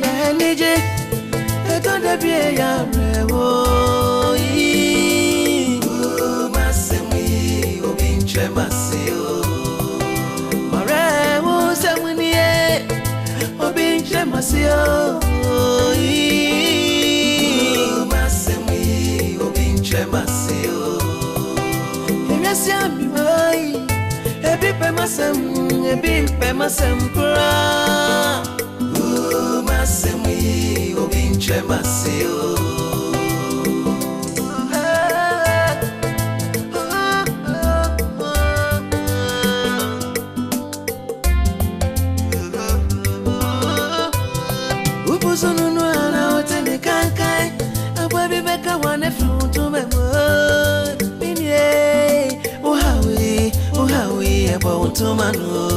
ya nije etonde bie ya rewo yi masemi obinche masio marewo semnie obinche masio yi masemi obinche masio emesia mi wai ebi pe masem kura masemi obinche masio ubuzunu no ana otene kankai abwabi beka wane fruto memo binye uhawi ebo utumano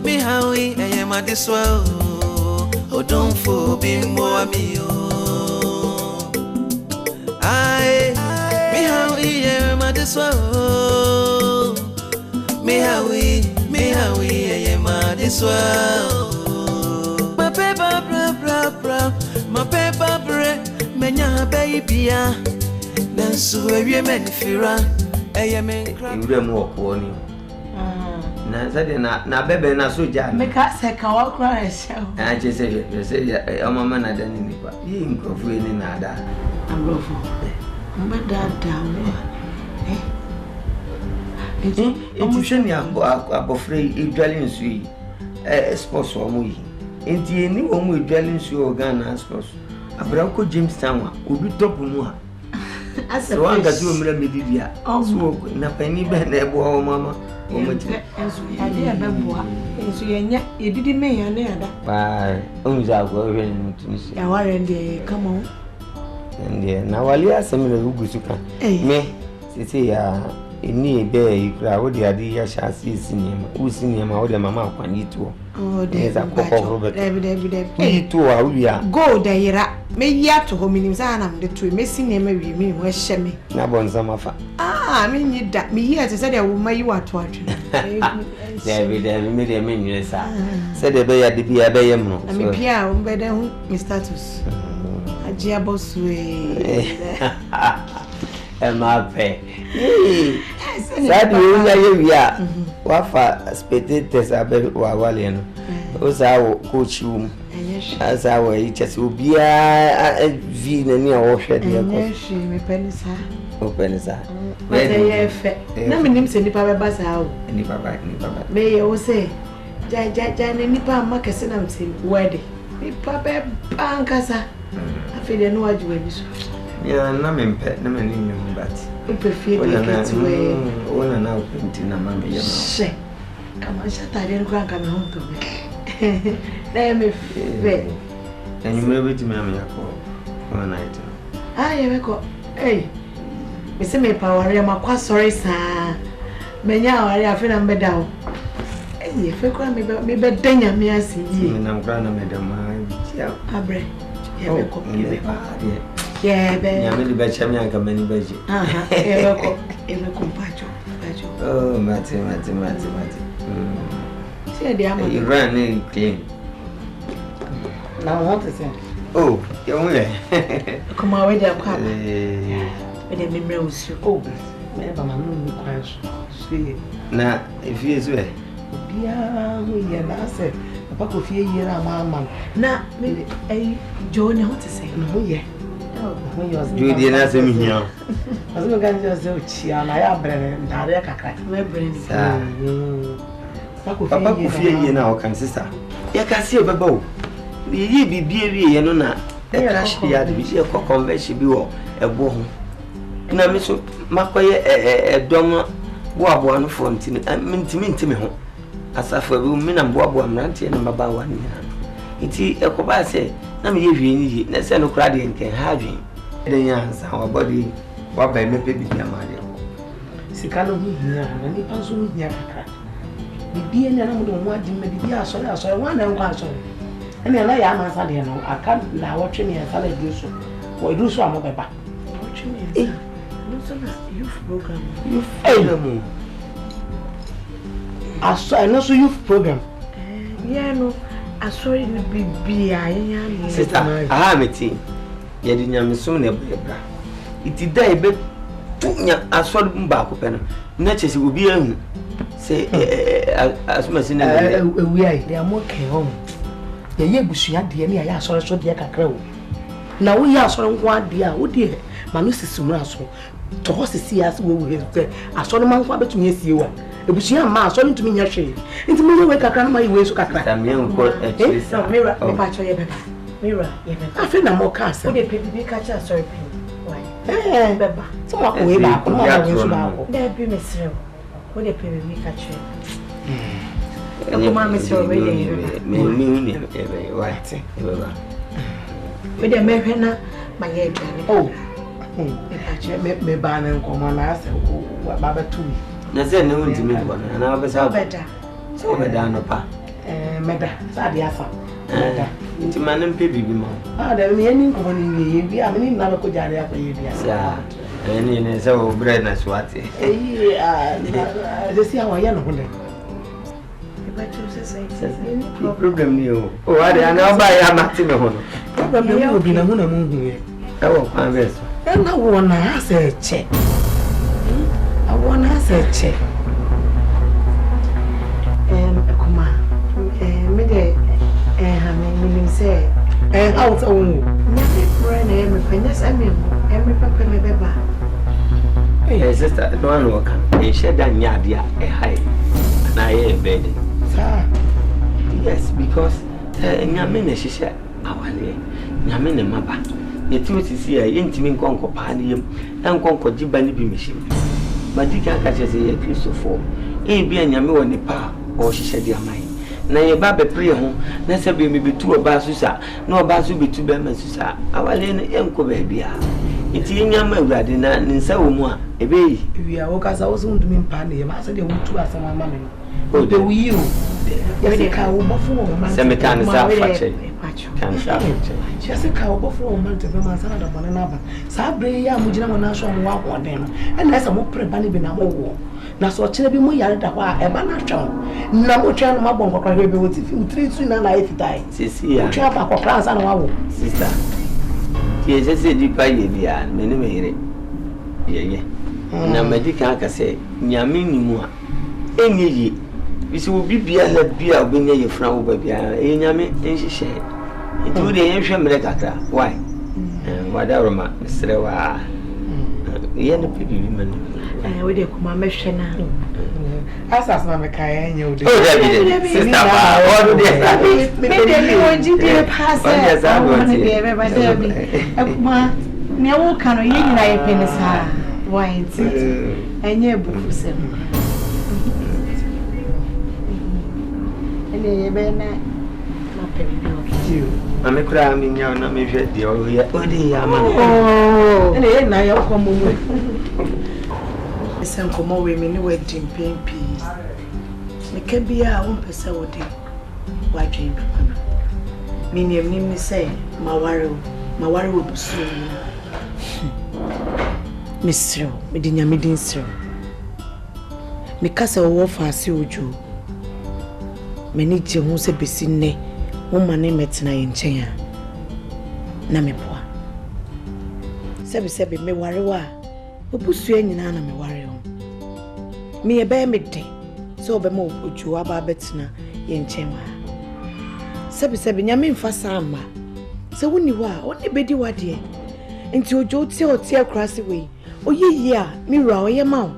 mihawi eyema diswa odonfo bimbo amio ai mihawi eyema diswa mihawi eyema diswa my paper bra my paper bre menya babyia nanso ewie menfira eyeme ure mu oponi na zade na bebe na soja meka se ka wa kra ehia a je se o mama na dani ni pa yi nkofu ni na ada amrofo mbada dawo enti sheni abofre idwale nsu yi sports o mu yi enti eni o mu idwale nsu o Ghana sports abranko Jamestown wa obi top mu ha so anga tu mra medidia so na pani be na ebo o mama o mati ensu ade abeboa ensu yenya edidi me ya na ada ba onza go hwe ni mutunisi ya ware ndi kama o ndi na wali asemele ugusuka me sisi ya eni ebe ikra wo de ade ya shasi sinema usinema wo de mama akwani to oh de za kokko robert de to awia go da yira me ya to ho minim za na mde to me sinema wi mi ho hye me na bonza mafa me nyi da me yi ate se de wo mayi wato atwe David me de me nyi sa se de be ya de bia be yem no me pia o be de hu mi status ajia boswe mape sadi unya yewia wafa spectators abe wa wale no osawo coach room asawo yi chese obia vi nani a wo hwede ko eshi me penisa openisa ye fe na minim se nipa be ba sa o nipa ba me ye wo se ja ne nipa ma kese na mse wede nipa be bankasa afede no wajuwa biso ya na mempe na mani nyum bat prefere to we ona na openti na mama ya she kama shatari nkwa kama honto me na me fe enyumre beti me am yakọ one night ye me ko me se me power ya makwa sorry sa menya aware afi na mbeda o ye fe kwa me be danya me asiyi me na nkra na me da ma ya abre ye me ko yeah, baby. Yeah, maybe better me and come any better. Ebe kumpacho. Oh, mate. See the amount. You ran in clean. Now what is it? Oh, you're away. Come away there, Papa. With the memories. Oh, never my moon crash. See. Now, if you is way. Yeah, we are not said. Papa could fear you, Mamma. Now, maybe a Johnny, what to say? No, yeah. Do the answer me here. As we can just do chia, I have brain, Nareka, my brain. Papa could fear you now, can sister. You can see a babo. Ye be beer, no, na. A crash be at the convention be a bone. Na me so makoye a dom boabo no fontin minti me ho asafa bi me na boabo amrante na baba 1 year iti ekoba se na me ye hwie ni na se no kra de nken ha hwie den ya ansa wa body wa ba me pe bi amade sika no hia na ni panso hia kakra bibi ene na mo do mo adi me bibi asore wa na nkwa asore ene na ya amasa de no aka la wo twe ne sala di so wo du so amobeba wo twe ne youth program. no so youth program. Yeah, no. I saw it be a sister. Ah, meti. Ya di nyame so na ebra. Iti dai be punya asori mba ko pe no. Na chese obi ahu. Say asuma sina we ai they are more care ya ye busua de ne ya asori so de kakra wo. Na wo ya asori nko de a wo de ma no sisi mu aso. To ho sisi as wo we say asori man kwa betumi asie wa. Ebusia ma asori ntumi nya hwe. Nti mo we kakra na ma we so kakra. Tamie nko actually. No, Mira, me pacho ye beba. Mira, ye beba. I feel na more cancer. Wo de pebi catch asori pin. Why? Beba. So ma ko we ba ko ma we so ba ko. Na bi mesrew. Wo de pebi catch. Ko ma mesrew we de. Me uni why? Beba. We de me hwe na ma ye dwane. Oh. Me ba na nko ma na ase ba ba tu. Na se ne wonti me ko na na ba sa Beda. so beda no pa. Meda sa dia fa. Meda. Nti manem pe bibi ma. Ah, da me ni nko ni ye bi a me ni na ba ko jare ya ko ye bi a. Sa. Eni ne se o bread na swati. De si awa ya no hunde. E pacho se sai. Problem ni o. O ade ana ba ya mati me hono. Problem ni obi na hu na mu hu ye. E wo kwa beso. Na wo na ase che. Awona ase che. Kuma. Me de ha me say How so? nyame brand e me fanya amem e papa me beba. Hey sister, don't know kan. E sheda nya ade a e hai. Na ye bed. Sir. Yes, because nyame na hihye awale. Nyame ne maba. Yeti sisi a yentimi nkonko pa ne yem. Na nkonko giba ne bi mehim. Madika ka chese ye Christopher. E bi nyame wo ne pa o hihye de amai. Na ye ba be pre ho na se be me betu oba susa na oba su betu be ma susa awale ne enko ba bia iti nyama awurade na nsa wo mu a ebe yi We are workers also ntumi mpa ne ma se de wutu asama ma me. O de wi you. Ya se ka wo bofo wo ma. se me kan sa fache kan sa fache Ya se ka wo bofo wo ma te be ma sana da bone na ba. Sa bre ya mu gina mo na so mo wa hoden no. E na se mo pre ba ne bi na mo wo. Na so kire bi mo yare da ho a e ba na twon. Na mo twa no ma bon kokra be woti fi utri na na efitai. sisi ya Twa ba kokra sa na wa wo. sister tie se di pa ye bia me ne me yire ye na medika aka se nyame ni mu a enye yi bisi wo bibia na bia obenya ye fra wo ba bia e nyame enhihye enti wo de ye hwe mre kakra why wada roma sre wa ye ne bibi man We de kuma me hwe na. Asas na me kai enye o de. oh David sister ba all dey Me de mi wonji de pass. One de be ba de bi. Kuma ne wo kan no ye nyina ye penisa. Why it? Enye bufu sem. Ene ye be na ma pe bi o. ame kura mi nya na me hwe de o ye o de ya ma Oh. Ene ye na ye ko mo mu. Esen komo we me ni wedding pempi. Me ka bia wo mpese wo de. Wa dwen papa no. Me ni mi say maware wo busu. Misro, me di nyame din sro. Me kasa wo faase ojo. Me ni je hu se besi nne. Wo mane metena ye nchen a. Na me poa. Sebi me ware wa. Obusu anyina na me ware ho. Me ye be me de. So be mo ojo aba betena ye nchen wa. Sebi nyame mfa sama. Se woni wa, oni bedi wade. Nti ojo ti o ti akrase we. Oyiyi a mira oye ma o.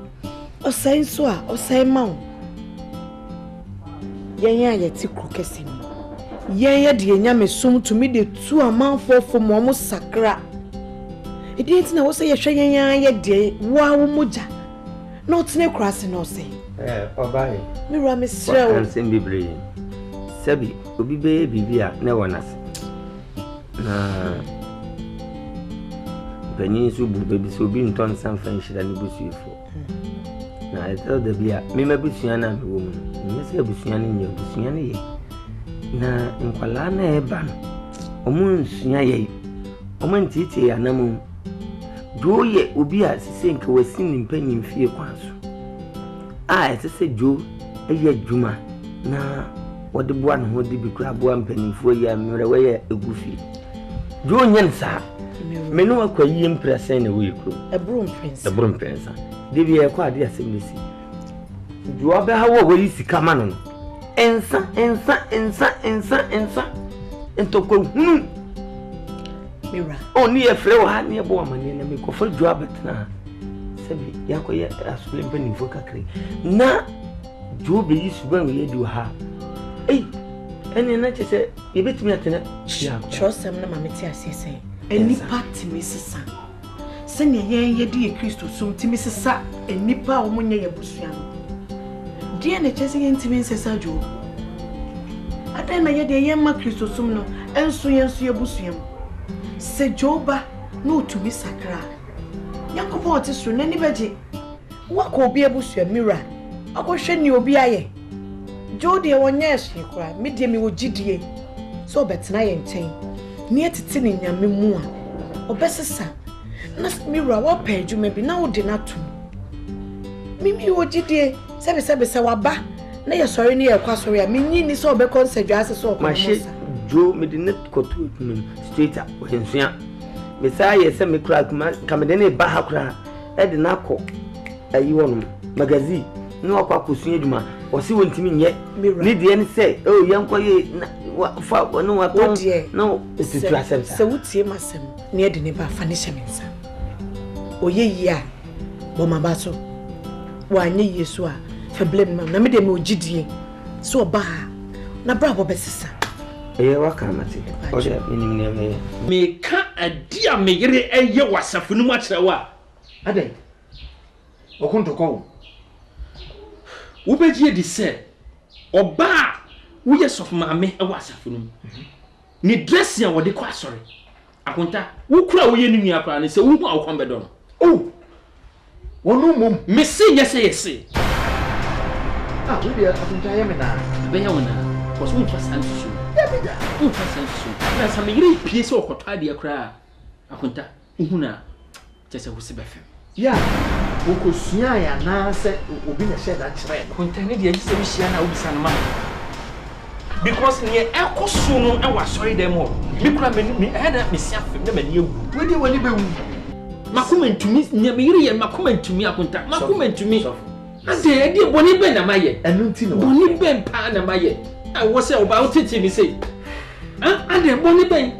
Osan so a osan ma o. Yen ya ti krokese ni. Yen ya de nyame som tumi de tu amanfo mo mo sakra. Edi enti na wo se ye hwe yen ya ye de wa wo moja. Na otine krase na o se. obai Mira me sre o. kan sem bibre sabi obi be bibia na wonase na Penny so baby so be in ton some French than busuifo. Na I tell the bia, me busuana woman. Yes, a busuan in your busuani. Na nkwala na eba no. Omun sunya ye. Omun titi ya namu. Do ye obi a sise nka wasi ni mpanyin fie kwanso. Ah, ese se jo eye dwuma na wode boa no ho de bi kura boa mpanimfo ya mmere we egufi jo nyensa me no akwayi impresen na we kuro BRUWAH prince de bi e kwa de asemmesi jo abe ha wo yi sika ma no ensa entoko Mira oni e frɛ wo ha ne e bo amane na me ko fa jo abetna sabi yakoye asule mpanimfo kakre na jo be yi suban we di ha eni na chese yebetimi atena trosem na mameti asese enipa timisisa se ne yedi Kristo sum timisisa enipa wo munye yebusua no die ne chese yentimi nsesa jo adan na yede yemma Kristo sum no enso yebusua se joba no tumi sakra yakobo otisru na ni beje wako obi ebusua Mira akohwe ni obi aye Jodi wonye hwekwa medie mi wogidie so betena ye nten ne etiti ne nyame mu a obesesa na Mira wa pa adwuma bi na wode na to mimi wogidie sebe waba na ye sori ne ye kwa sori a minyi ni so obekọ nsadwa ase so okọ mashe jo me de net koto adwuma straight up ohensua me sa ye se me kura kamede ne ba ha kura e de na kọ ayi wonum magazine no akwa kosun adwuma osi wontimi nye ni de ni say oh yankoye fa no wato no etutu asem se wutie masem ne de ne ba fa ne hyemensa oyeyi a bo mabaso wanye yesu a fa blame mam na me de me ogidie so oba na bra bo besesa waka mate ode minim me ka adi a me yere eye wasafo no mu akyerewa aden okontoko Ubeji di se oba woye sof maame e wasafo no ni dress ya wode kwa sori akonta wo kura woye ni nua pra ne se wo hu awkon bedo no wonu mum me se nyese yese we be akonta ye me na be ya wona ko so mfa san susu mfa san susu na sa me yiri pie se okoto ade kura akonta uhuna chese wo se befem ya okosua ya na se obi na share that chire kontane de yese bi hia na obisa no ma because ne ekoso no e wa sorry dem ho me kura me hada me sia fem na mani ewu we de wani be wu makoma ntumi nya me yiri ye makoma ntumi akonta makoma ntumi ade ade boni be na maye enu nti no boni be mpa na maye a wo se oba otiti mi sei ade boni be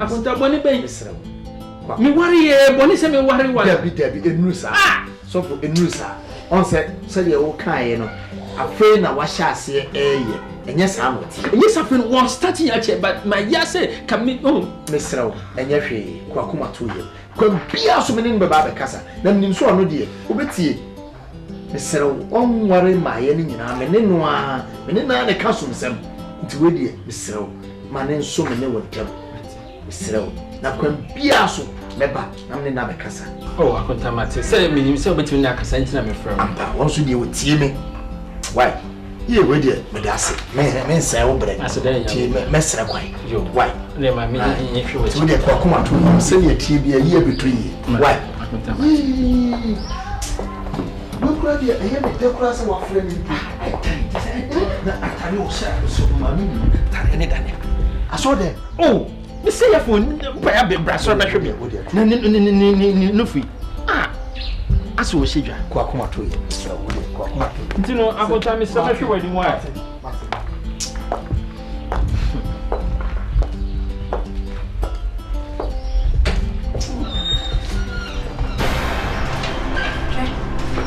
akonta boni be mi wari ye boni se mi wari wa dabi enusa so for enusa on se ye wo kan ye no afi na wa sha ase eye enye sa moti enye sa fe one starting ya che but my ya say can me mesrawo enye hwe kwa kuma to ye kwa bia so menin be ba be kasa na nim so ono de obetie mesrawo on wari ma ye ni nyina mene na ne kaso nsem nti we de mesrawo ma ne nso mene wo dem mesrawo na kwa bia so meba na mene na be kasa akonta mate say minim say obetimi na kasa ntina me frɛ ampa won so de wo tie me why ye we de me da se me say wo bre tie me sra kwai why ne ma me hwe wo tie de kwa kuma to se ne tie bia ye betui why akonta mate no kura de ye me de kura se wa frɛ ni na atani o sha so ma mi tare ne dane aso de me say your phone pa ya be braso na hwe bia ni no fi aso wo shedwa kwa kuma to ye so wo de kwa kuma to ntino akonta me say hwe wadi mu a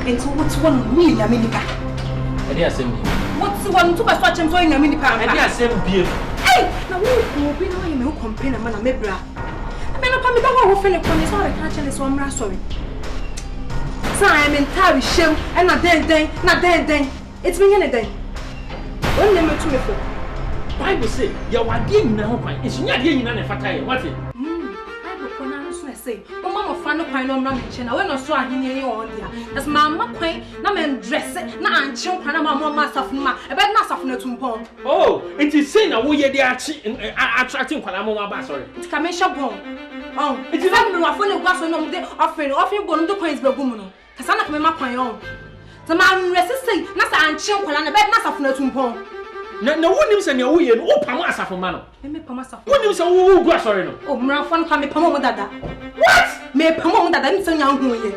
It's what's one me na minipa. Ade asem bi. What's one to ba so na minipa. Ade asem bi. Hey, na wo bi na me complain na mebra. Me no pa me ba wo fele ko ni so re ka chele so mra sorry. So I am in tari shem and na den. It's me any den. When them to me for. Bible say, ya wade nyina ho kwan. Esu nya de nyina na fata ye. What? Bible ko na so say. O mama fa no kwan no mra me che na we no so ahini ye on dia. As mama kwan na men dress na anche kwan na mama safu ma. E be na safu na tumpon. It is say na wo ye de achi attracting kwan na mama ba sorry. It can me shabon. It is like me wa fo ne gwa so no me de offering bo no do coins be gu mu no. Kasa na ka me ma kwan on. So my resisting, Nasa and Chilk and a bed Nasa from the Tumpon. No one knows any away and oh, Pamasa for Mano. May Pamasa. What news oh, Grassarino? Oh, Marathon can be Pamon that. What? May Pamon that I'm saying young woman.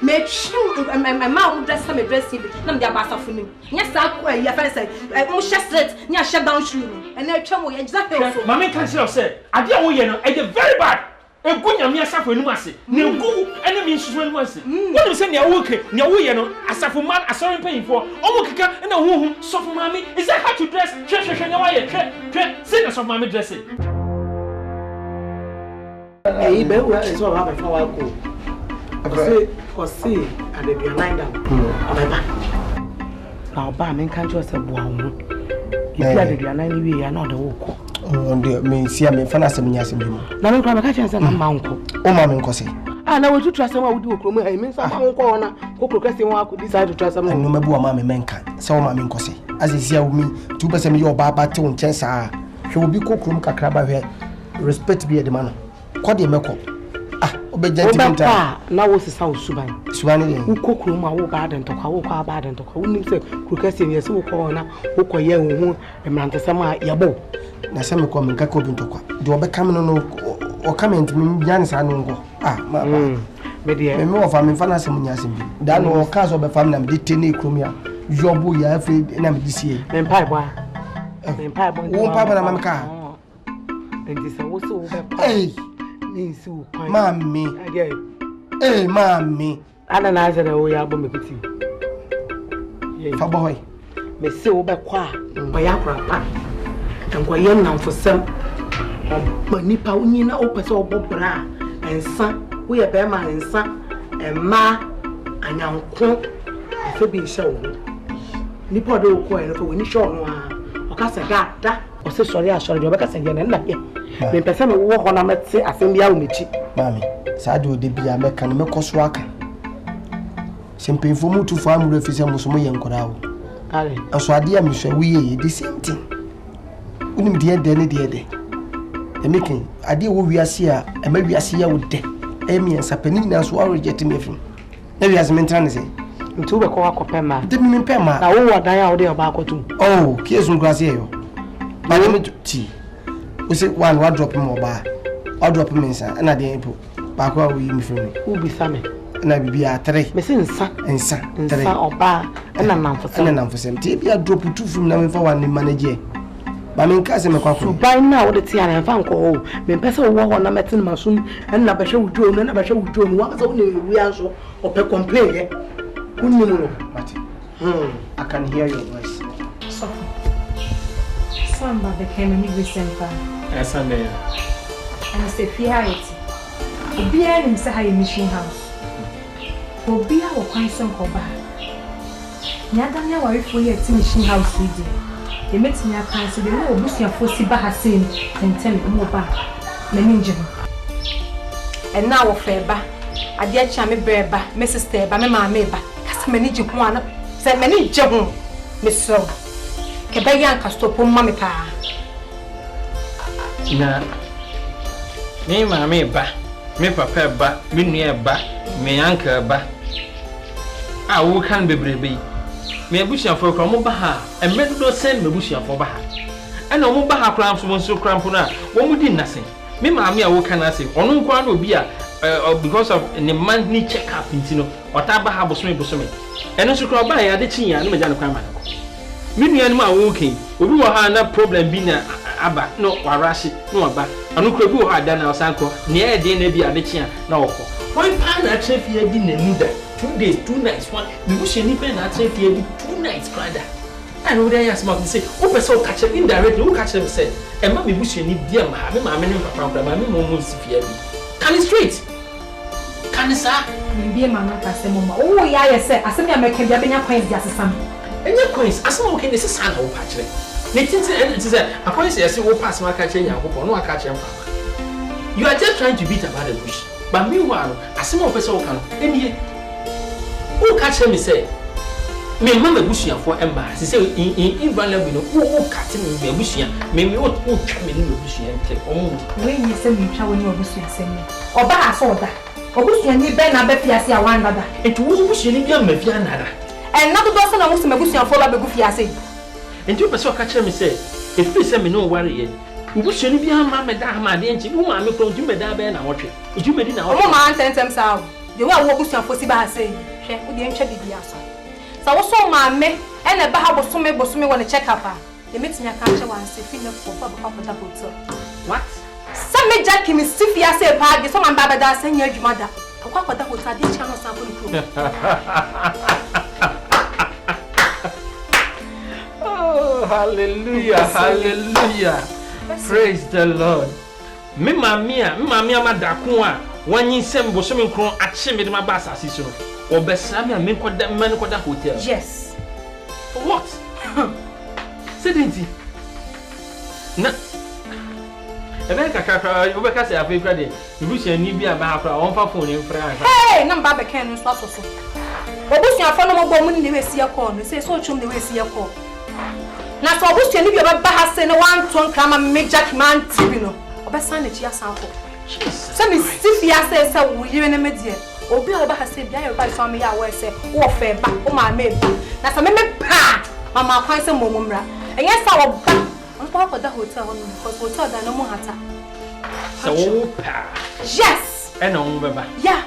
Make sure my mouth dress some dressing, none the bassa for me. Yes, I'll quay your face. I won't shut it, near shut down shoe, and I trouble exactly. Mamma Council said, I dear way, I did very bad. A good young man suffer in Massy. No go, enemies when once. What is in your work, your way, as a man, I saw him paying for. Oh, and a woman, soft mammy, is that how to dress? Treasure and wire, sinners of mammy dressing. Hey, Bella is all having for our cool. Or see, and if you're nine down, now, Bam can't just a boom. If you had your 90 years, you're not the walk. Oh, dear, me see me fancy me as him. Now, I'm going to catch you some uncle. Oh, Mamma Cossi. I know what you trust someone would do. I mean, some corner who procrastinating one could decide to trust someone. No, my mamma mankind. So, Mamma Cossi. As is here with me, 2% your baba tone chance. She will be cook room cacraba here. Respect be a demand. Quad the milk. Now what's the sound Suban? Swani, who cook room, I will bad and talk, I will call bad and talk. Who needs a procrastinating yes, who corner, who call you, and Mantasama Yabo. Nasama come and caco into qua. Do I come on or come into me, Yanis? I know. Ah, my dear, more of I'm in fancy Yasim. Then or cars of a family and detaining Crumia. Your boy, I feel in this year. Then Piper, and Piper, won't Papa and Mamma. And this also, hey. Mammy, hey, Mammy, analyze the way I'll be with you. For boy, may so back qua, by Aqua, and quite young now for some. But Nippa, we know opens all Bobra and son, we are Bema and son, and ma, and young cook, if it be so. Nippa do coin for when you show no, or cast a gata, or say sorry, I saw your back as a young and not yet. Me pese me wo hona mete asembia wo mechi mami saadu de bia me kan me koso aka sempenfo mutu fo amuro afise musomo ye nkora wo ale aso ade am hwe wiye the same thing unim de de ne de emikin ade wo wiase a ema wiase ya wo de emi ensapani na so reject me fim na wiase me ntra ne se ntu be ko akopema de me pema na wo wadan a wo de oba akotum oh kiesu nkrase yo ba me ti we say one drop him oba or drop him inside and at the end back where we from me who be same and I be a 3 me say nsa 3 oba and am for some be a drop 2 from now for one manager ba me nka se me kwakọ buy now the tia na fa nko me pese wo ho na metin masum and na behwe wudo no na behwe wudo no wa so na wi anso ope complain ye kunni mu no I can hear your voice so Samba became a new center. Sunday. And I say, fear it. Obi a nim say ha mission house. Obi a wo kwan so nkoba. Nya danya wa refo ye ti mission house idi. E metimi aka so de no obusuafo si ba ha sen tentem mo ba. Na ninje no. And now wo fe ba. Ade a cha me breba, me sister ba, me mama ba. Kasa mani je ho ana. Say mani je ho. Me so. Kebayan ka stop mama pa. Na me mama ba, me papa ba, me nua ba, me uncle ba. A wo kan bebrebe. Me abusuafo kra mo ba ha, e me do send me abusuafo ba ha. E na mo ba ha kra so mo so kra mpo na, wo mu di nase. Me mama a wo kan ase, ono nkwa na obi a because of the monthly check up intino, ota ba ha bosome. E no so kra ba ya de chin ya na me ja no kwa ma. Me nua no ma wo ken obi wo ha na problem bi na aba no warashi no aba anu kra bi wo ha da na osanko ne e de na bi adechia na wokọ one pan na trafia bi na nuda 2 days 2 nights one me bu sheni pen na trafia bi 2 nights brother and we dey ask me say o person catch indirectly o catch me say e ma me bu sheni bi am ha me ma me ne papa ma me mo sifia bi can straight can sa me bi ma na ka se mo ma o ya ye say asem ya meka bia benya coins dia sesam enya coins asem o ke ne sesa na o pa kire ne tintin and it is a coins yes wo pass ma ka kire nyankopon no aka kire mfa you are just trying to beat about the bush but meanwhile asem o person o kan eni o ka kire me say me mama busuafo emba se say invaluable no o kate me busuya me o twa me ni busuya nke omo we yi se me twa woni obusuya se me oba aso oda obusuya ni be na be fiase a wan dada etu wo busuya ni bia mafia nada and not the person I want to make you follow the goofy I say. And you person catch me say, if you say me no worry, you should be a mamma dama, didn't you? Mamma, you made that band and watch it. You made it now. Oh, my aunt sent them out. You will walk with your pussy by saying, she would be check the answer. So I was so mammy, and a bar was so me when I check up her. They meet me a catcher once, if you know for the hotel. What? Some me Jack him is stiffy as a party, some man Baba does send your mother. I walk with the hotel, this channel sample proof. Oh, hallelujah, hallelujah. Praise the Lord. Me mamia madakwa. When you send Bosoming Crown at Shimmy, my bass assistant. Or Bessamia, me call that man called the hotel. Yes. What? Said it. No. America, Obeka say, I feel credit. You wish you need be a map on phone in France. Hey, no Baba can swap so. But what's your phone of woman the way see a call? They say so chum the way see a call. Now, so what's your name about Bahas and one ton come and make Jack man Tibino? Obesan the chia sample. Some is stiffy as so we in a media. Or Bill Bahas said, by some me, I will say, warfare back, oh my maid. Now, some men pa, Mamma finds some mumra. And yes, I will back. I'm part of the hotel because hotel that no more hata. So, yes, and on Baba. Yeah.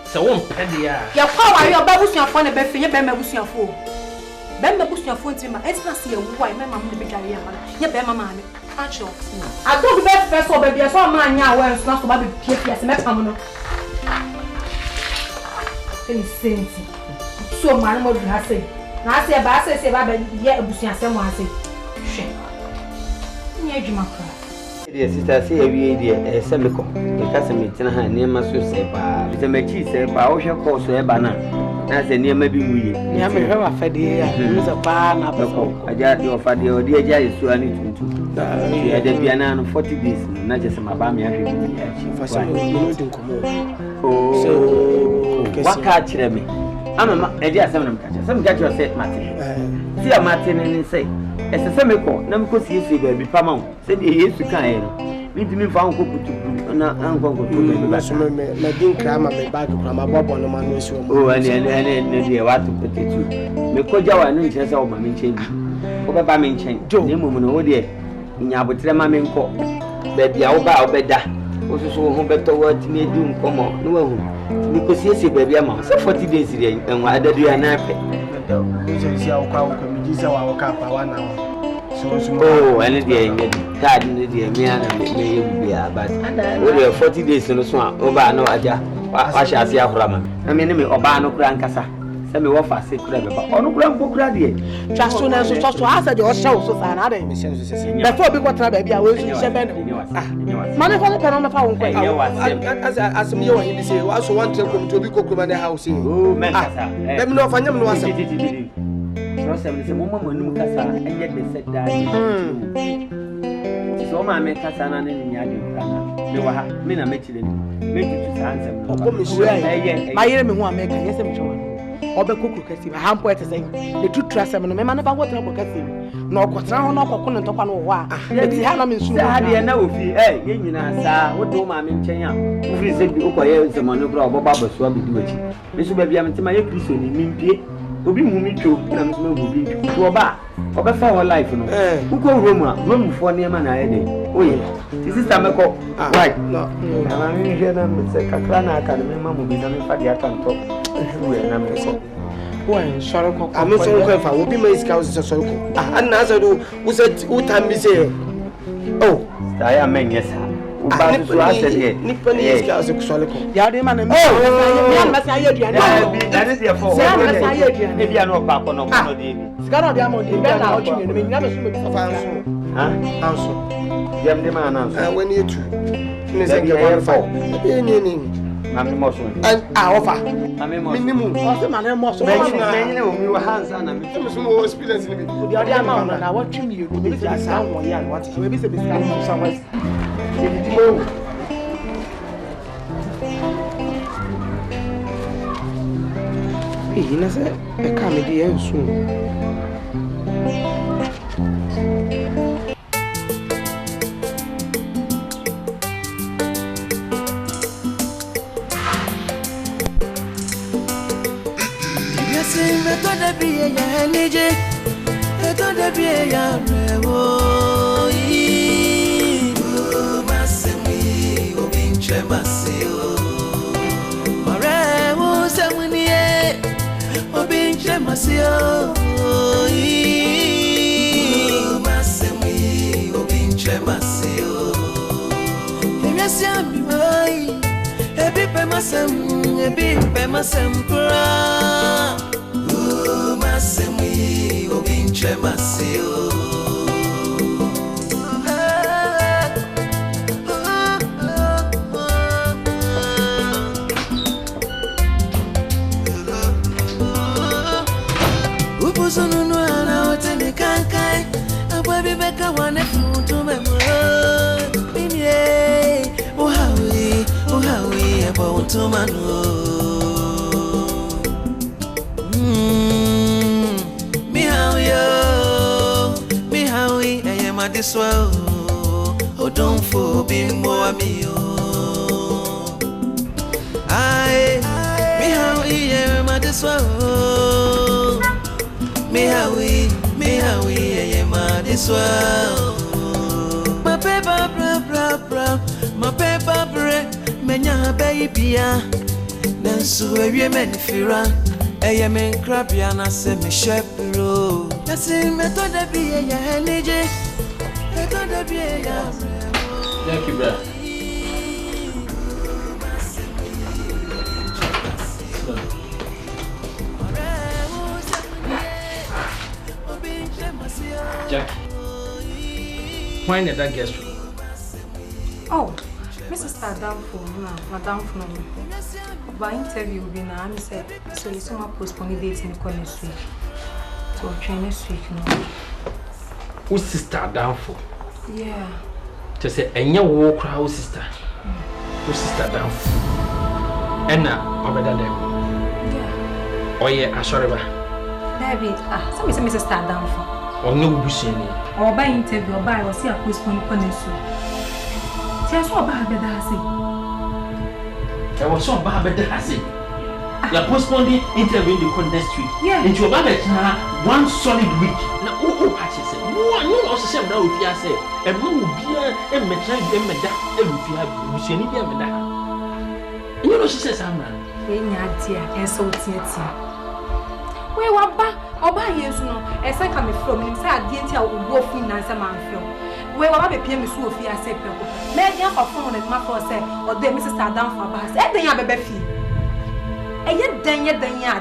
So, one penny. Your power, your babu's your phone, a bed for your bema was your fool. Bema was your phone to my ecstasy, why my mamma be carrying. Your bema man. I don't bet first of baby, I saw my now where it's not so bad. Yes, Metamano. Any sense. So, my mother has said, I say, but I say, Baba, yet a bushing someone say. Dear sister, say every day, a semico, because I'm meeting her near my sister. It's a match, said, by ocean course, a banana. That's a near maybe we. Yeah, me have a fadia, use a ban up. I got your father, or dear Jay, so I need to. I had a piano 40 days, not just my bammy. For some reason, oh, so what catch me? I'm a dear some catch your set, Martin. See a Martin and say. As a semico, Namco sees baby Pamon, said he used to kind. We didn't found cook to Uncle my dink cram and back from my bob on the man. Oh, and dear, what to put it to. Mekoja and chance of my change. Over by me change. Joe, no dear. In Yabutrema Menco, baby, I'll bow better. Also, so home better what me do come on. No, because yes, baby, I'm so 40 days and why did you an apple? Oh, and it is that may be a but only 40 days in the swamp. Over no, I shall see a Rama. I mean, Obano Grancasa. Send me off a secret about on Grandpa Grady. Just soon as you talk to us at your show, so I before we got baby, I will say, Money for the pen on the phone. As me, he say, I also want to come to be cooked in the house. Oh, man, let me know if I know what I did. Trust him, it's a woman when Lucasa, and yet they said that. So my make us an animal. You are Mina Michelin. Make it to answer. My enemy won't make a yes, I'm Obe kuku kasi ba hampo ete say the two trust me no me man ba what na kasi no okotra ho no okoko no ntokwa no wo a eti ha na me nsu ha de na ofi ye nyina sa wo do ma me nchen a ofri se bi okoye nsemano kra obo baba so abi diwachi me so ba bia me tema ye kristo ni mimpie obi mu mi twa na me so ma obi to oba fa ho life no uko romu fo ne ma na ye de oye sister meko right no na me hwe na me se kakra na aka me ma mu bi na me fa dia tanto I'm sorry, I'm not sorry if I will be my scouts. And as I do, who said, who time is here? Oh, I am men, yes, sir. Nippon is scouts of Solico. Yardman, that is your fault. Maybe I know Papa no more, David. Scar Diamond, you better not watching you, never should be Jam the man, and when you two, and I offer. Minimum. What's the man most of your hands and I'm some experience in it. The other amount, and I watch you. Maybe I sound one year. What is maybe the scan to somewhere? He knows a comedy soon. Me gonna be henije eto de bie ya rewo yi masemi obinche masio rewo semunie obinche masio yi masemi obinche masio emyasia mi wai ebi pe masem pra masemi obinche masio Upusunu na oteni kankai abwabi beka wane futu memo binye uhawi ebo utumano mihawi eye madiswa odonfo bimbo amio ai mihawi eye madiswa mihawi eye madiswa my paper bra my paper bread menya babyia nanso ewie menfira eye men krabia na se me shepro yasi metoda bi ya henije metoda bi ya thank you bro Jackie, why did that guest room? Oh, Mrs. Downfall, Madame Fnum. By interview, I said, so you somehow postpone the date in the next week. So train next week, no. Who's sister Downfall? Yeah. To say, and your war crowd sister. Who's sister Downfall? And now, over there. Yeah. Oh, yeah, I sorry, David, some Mrs. Downfall. Or no bushing. Or by interview, or by or see a postpone the next week. Tell us about the Darcy. There was some bad Darcy. You are postponing interview in the next week. Yeah. Into a bad one solid week. Now, who patches it? No, also say now if you say, and no beer and metry them and that, and if you have Bushini and that. You know, she says, I'm not. In your dear, and so tea. Where were back? Or by years, no, as I come from him, say, I didn't tell what finance a man film. Where will I be PM Sophia say, May I have phone and my first say, or the Mrs. Down for us, and then I be fee. And yet, then,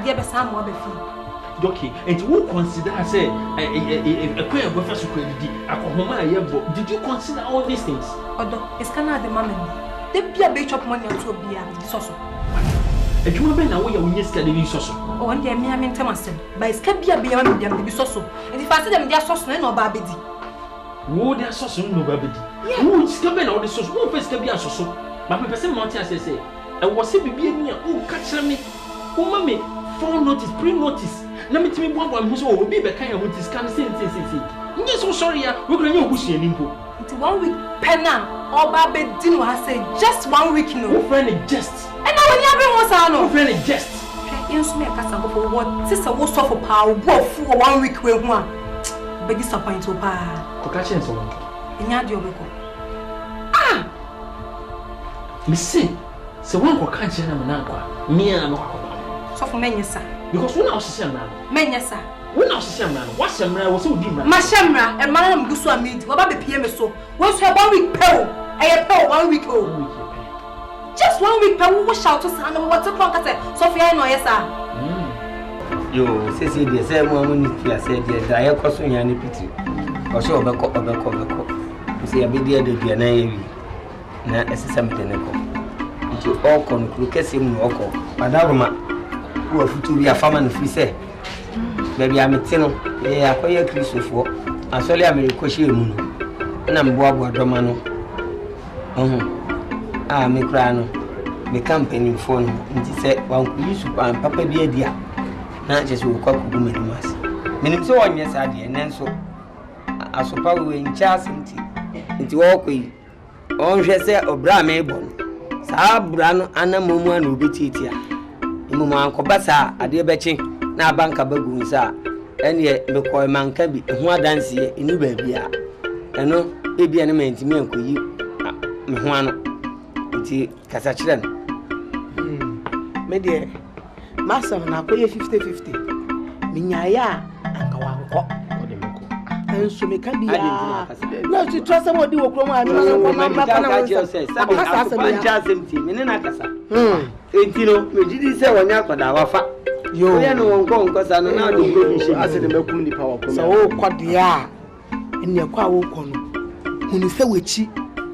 dear, some more fee. Okay, and who consider, I say, a queer professor credit, did you consider all these things? Although it's Canada, the mammy. There be a bitch of money to be a source. And you have been away when you study this also. Oh, and dear, me, I mean, Thomas, but it's can be a beyond them to be so. And if I see them, they are sauce, no baby. Who they are sauce, no baby. Who is coming all the sauce? Who first can be a sauce? My person, Monty, as I say, and was it be near who catch me? Who mammy, full notice, pre notice. Let me tell me one who's will be the kind of this kind of thing. Yes, so sorry, we're going to push you in. It's 1 week, penna, or baby dinner, I say, just 1 week, no friend, just. And now when you have no friend, just. Yes, me a casa for what sister was so for power, walk for 1 week with one. But disappoint to buy. Cocachin so. In your Miss say, so one will catch him and uncle. Me and no. So for many, sir. Because when I was a man, many, sir. When I was a man, what's a man was so deep. My shamra and Madame Gusua meet, what about the PM so? What's her 1 week pill? I have 1 week old. Just 1 week, but we will shout to San and what's a clock at Sophia, no, yes, sir. Yo, say the same woman, I said, the I have cost me any pity. Or so, Backo. You see, a big dear, the navy. Now, as something, into all conclude, him, Oko, Madame, who are to be a farmer and free say. Maybe I'm a tenor, I acquire Christopher. I saw I'm a question, and I'm Bob Domano. Me crano, me company phone, and he said, one could use Papa be a dear. Not just will cock woman mass. Meaning so on, yes, I did, and then so I suppose we in Charity into walkway. On Jesse or Bramabon. Sa Brano Anna Mumu and Ruby Titia. Mumu Uncle Bassa, a dear betching, now bank a bagoon, sir. A ɛne me kɔ manka bi ho adanse enu ba bia ɛno ebia ne mantimi ankoyi me ho ano nti kasa kyerɛ no me de MASEM na akoye 50-50 minyaya anka wankɔ enso me ka bia na ti trust am odi wokro mu a na kasa enti no megidi sɛ wonya akoda wafa yo ya no wonko nkosa no na odi go ase de makum nipa wako so wo kɔde a ene kɔ a wo kɔ no hunu sɛ wechi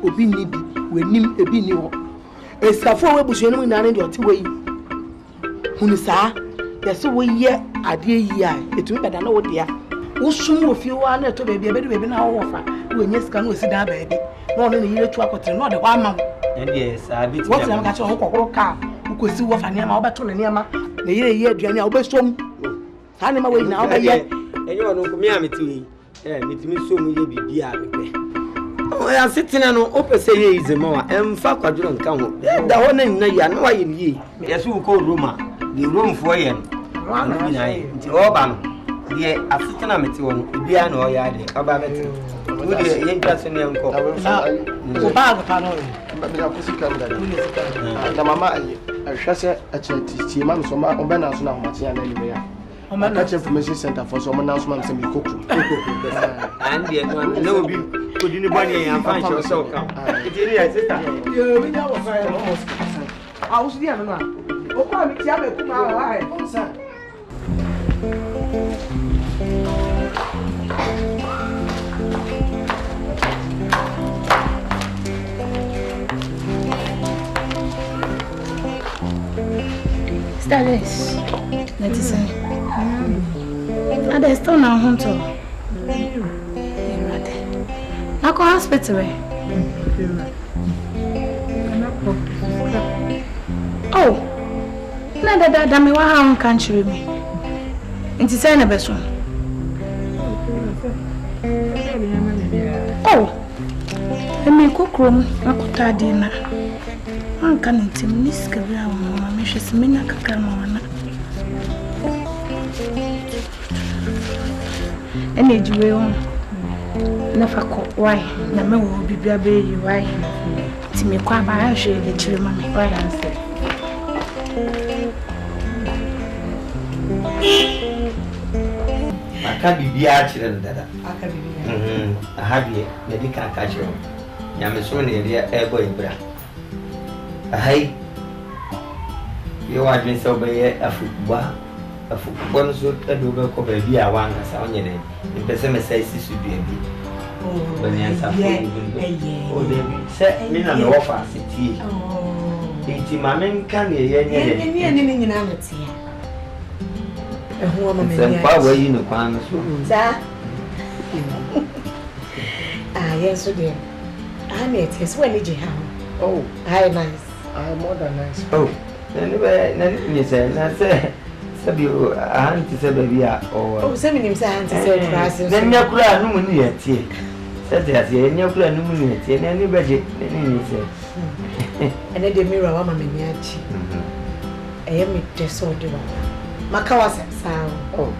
obi ni bi wenim ebi ni ho esafo we busu enum na ne de ɔte wei hunu saa yɛsɛ woyɛ adeɛ yi a etumi bɛda na wo dia wosum wo fie wa na to baabi abedu baabi na wo fa wo nyɛ sika na osi da baabi na ɔno ne yire tu akotere na ɔde hɔ ama wo ɛnde saa bi ti wo tena ka kyerɛ ho kɔkoro ka wo kosi wo fa ne ama wo bɛto ne ama na yire yɛ aduane a wo bɛsom saa ne ma wo nyina wo bɛyɛ ɛnyɛ ɔno ko me a meti metimi som yɛ bibia bepɛ ya sitina no opese ye izema wa emfa kwaduro nka ho da ho na nyina ya na wa ye ni yeso ko Roma de Rome fo ye no nyina ye nti oba no de asitina meti won bia na o ya de oba meti wo de ye nka so ne nko o ba ga pa no me na kusi kan da na mama aye ahwa se achati ma so ma oba na so na homate ya na ni ya Catch information center for some announcement some cocoa. And the no be could you bunny and find yourself come. It's in here, sister. You we know what I almost. I was there no. O kwa mi ti ame kuma wa e. O sa. Stalis. Let's say. Ada still na home to. Na ko hospital we. Oh. Na da me wa ha kan chiri mi. Nti say na beso. Oh. Emi kokrom akota di na. An kan ntim ni skabra wa me hwese me na kakar ma na. Ene jiwe on na fako why na me wo bibia be yi why ti me kwa ba hwe de chire ma me why answer aka bibia chire ndada aka bibia ahadie me di kan ka chire nya me so ne ye ebo ibra ahai yo adwen so be ye afukwa afukwa so tado be ko be bia wanga sa onye ne pese me sai sisu bia bi bani ansa o de bi se mi na me wofa siti enti ma men kan ye ye nye ni nyina na tia ehu ma me se pa wa yi no kwan so za yes so de me tes when you ha oh hi nice more than nice oh nani say na say sabi ahanti se baby a oh se minim se ahanti se krase na nya kura no mu ni yatie se te ase nya kura no mu ni yatie na ni beje ni se ene de mirror wa ma me ni achi eye me de so de wa maka wa se sa oh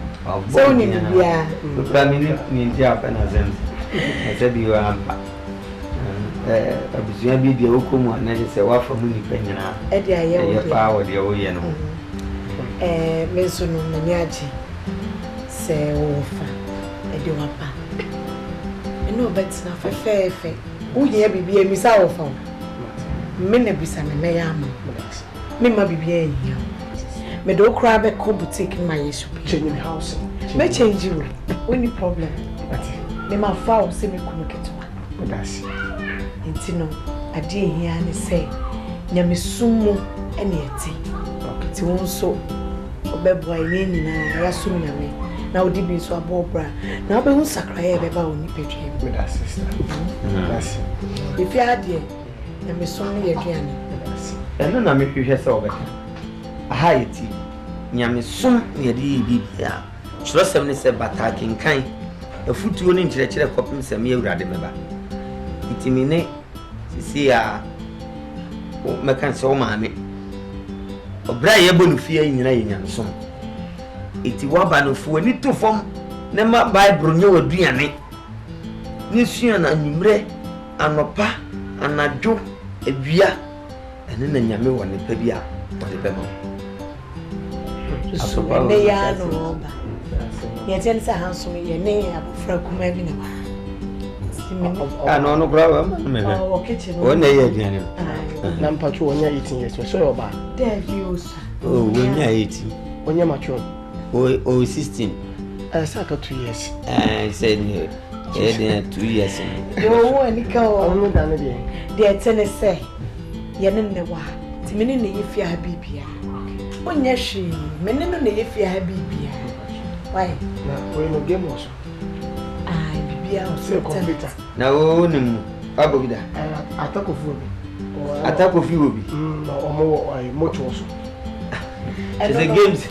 so ni bia kura mi ni ndi apa na zem se bi wa ampa abusuya bi de okomu na se wa fa mu ni panyina e de aye wo pa wo de wo ye no menso no mani agi se wo fa e de wa pa eno betina fefefe wo ye bibia emisa wo fa me na bisa me ya ama me ma bibia yi me do kra be ko boutique ma yesu change in house me change you only problem me ma fa o se me kunu ketwa that's intino ade hia ne se nyame sumu ene eti ti won so obeboa ene nyina ya sum nyame na odi bi so abobra na obehu sakraye beba oni pedwe with that sister that's if you had here nyame sum ye duane eno na me hwehwe se obeka aha yeti nyame sum ye di bibia churosem ne se batakin kan afutuo ne nkyerɛkyerɛ kɔpem sɛ me awurade meba itimine sisi a meka sɛ o maame obra ye bonu fie nyina ye nyansom iti waba no fu ani to fom na ma Bible nye waduane ni sua na nwumre anopa anadwo awia ene na nyame wɔ ne pa bi a wɔde bɛma so ne ya no ba ye tell say handsome ye ne abofra kuma bi na ba no kura wa me o kitchen o na ye aduane na mpacho onya 18 years so yo ba there views onya 18 onya macho o 16 saka 2 years said here 2 years yo ani ka o no da ne de tell say ye ne wa ti me ne ye fia ha bibia onya hwe me ne no ne ye fia ha bibia why na we no game also bibia o se computer na o nim abobida atakofi obi omo mocho also it's a games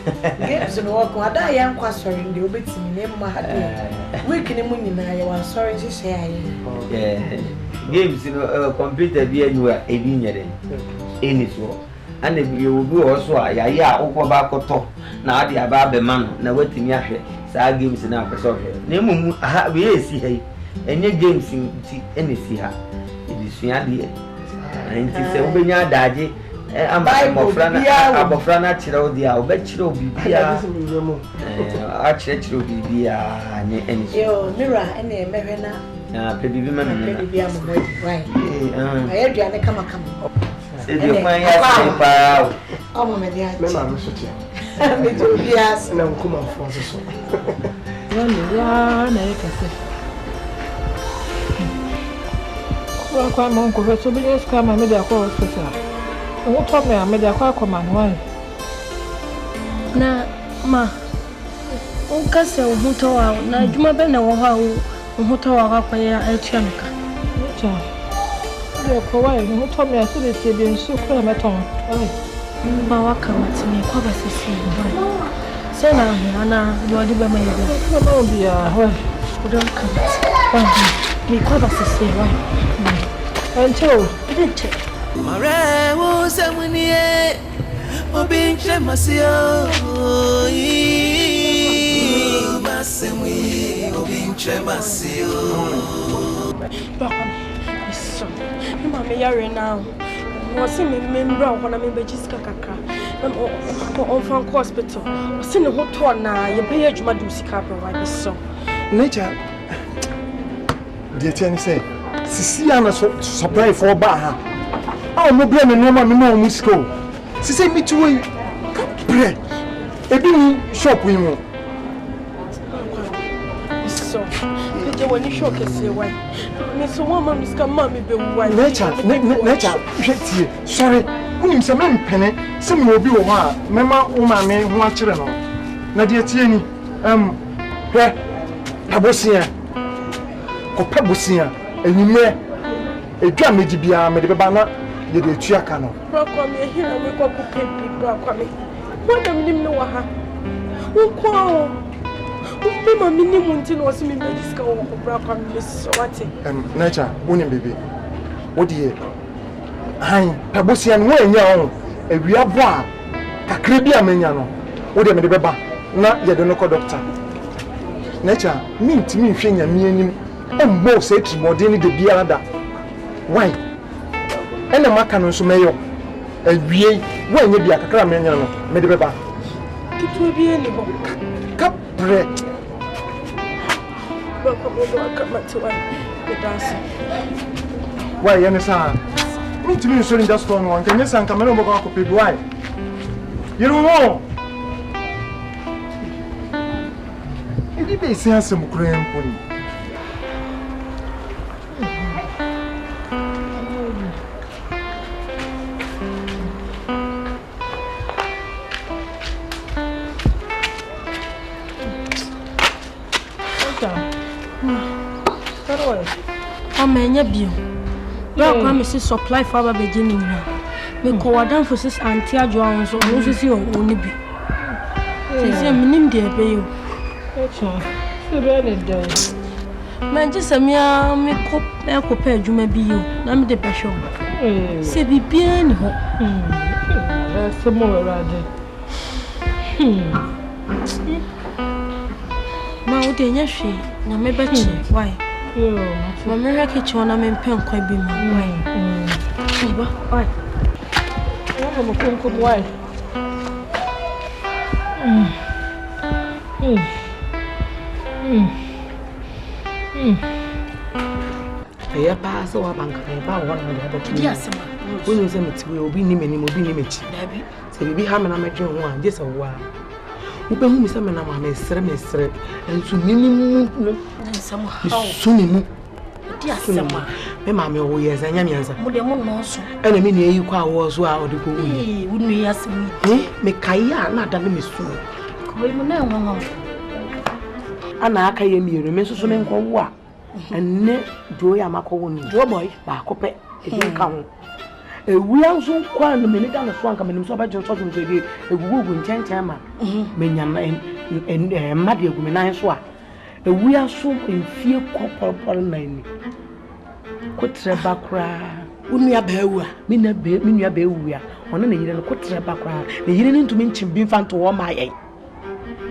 no work ada ya nkwa sorry ndi obetimi ne mma ha week ni mu nyina ya wa sorry je share aye games no computer bi anua ebi nyere eni so ana bi obi o so a ya akokọ ba koto na ade aba be ma no na watimi ahwe saa games na akoso hwe na emu ha we esi ha enye games nti ene si ha ebi sua de nti se ubenya adaje abofra na kyerɛ wo dia obɛkyerɛ obibia akyerɛ obibia anye eni yo mira ene mehwe na pebibi ma me pebibi am mo right ayeduane kama se de man ya se pa o mo me dia me ma me so tia me do bias na nkuma fo so ya na ekase kwa monko so bi ska ma me dia kwa hospital o to me me dia kwa manwa na ma o kase o huto wa na juma be na wo ha o huto wa kwa ya atua meka cha de ko wa no huto me aso de tie bi nsu kura meton ma wa ka matini kwa basisi ba se na na yo di be ma ye be no bia ho o don ka mi kwa basisi wa Ancho, didn't it? Mare wo samunie obinche masio masemi obinche masio So, mama yare now. Was me member when I'm in Bejiska Kaka. On from hospital. Was in the hotel na ye pay adwuma do sika provide so. Nature. Dear Tiani say, Sisi ana supply for ba. Ah, mo blame no ma me ma musko. Sisi me to we. Bre. Ebi shop wi mo. So, the when you shock say why. Me so one man muska mama be why. Nature, hwetie. Sorry. Unim se me mpene, se me obi wo ha, me ma wo ma me ho a kire no. Na dear Tiani, hwe abosia. Ko pabosia. Enyime edwa meji bia me de beba na ye de tua ka no bra kwa me hira me kwa ku pepi bra kwa me wona minim no wa ha wo kwa wo ma minim nti no se me mediska wo ko bra kwa me so wate nature woni bebe wo de han pabosia no enya wo awia bo a kakra bia menya no wo de me de beba na ye de no ko doctor nature mi ntimi hwe nyame anim embo se trimodeni de biada why ene maka no so meyo awie wanye bia kakra menya no me de beba kitu bia ni bo kapre ba ko bo ka matwa be dance why yene sa mi timi so ni just one one kenye san kamera mo ko pe why yiru mo idi be sense mo kure mponi amenya bio bra kwa me supply for aba beginning na me ko wadan for sis anti adwo on so no sisi oni bi sisi minim de be yo echo se be ne dey man just amia me ko pa adwuma bi yo na me de be show se bibia ni ho se mo rade ma o denya hwe na mebeche why mama rake chona me pen kwa bi ma why baba why mama mo kon ko why ya pa so wa banka ba won mo da ba di asema woni se metiwe obi ni meni obi ni mechi dabi se bibi ha me na medwe ho a je se wo a wo be hu mi se me na ma mesre ensu minimu no nsama ha suni mu di asema me ma me wo ye za nya mianza mo de mo no so ena me ne yi kwa wo so a odi ko wuni wonu yi asemi me kai a na da ne me su ko mo na nwanwa ana aka ye mi ere me so me nko wo a enne do ya makowo ni do boy ba ko pe e ka ho ewia nso kwa no me ni da no so anka me nim so ba jon so so de egugugu nchenchen ma me nyama ma de egu me nan so a ewia so mfie kopopor na ni kotre ba kra unua ba ewu a me nua ba ewu a ona na yire no kotre ba kra na yire ni ntumi nchim bi mfa nto wo ma yen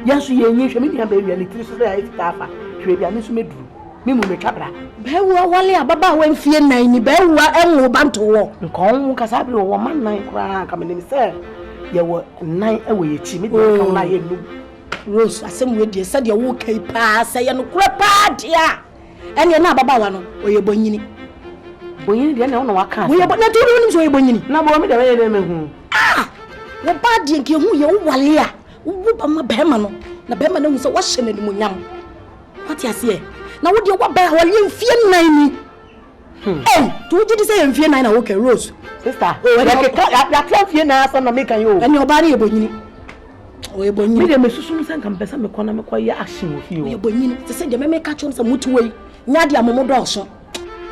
yaso ye nyi hwe me nua ba ewu a ni tiri so da ya fita afa hwe bia ni so meduru mi mu metwabra bewa wale ababa wa mfie nan ni bewa enwo banto wo nkon kasa bi wo man nan kura ka me nim se ye wo nan ewo ye chi mi de ka na ye nu Rose asem we de se de wo kai pa se ye no kura pa dia ene na ababa wa no oye bonyini de na wo waka wo ye bo na to ni so ye bonyini na bo mi de we de me hu wo ba de nke hu ye wo wale a wo ba ma be ma no na be ma na hu se wo hye na ni munyam what ya se na wo de wo ba wale mfie nan ni tu ji say mfie nan na wo ke Rose sister ya try mfie nan asa na me kan yo ene oba na ye bonyini o ye bonyini me de me susu no san kan pesa me kona me koye action wo fie o ye bonyini se de me ka chom se mutu wei nya de amomo do so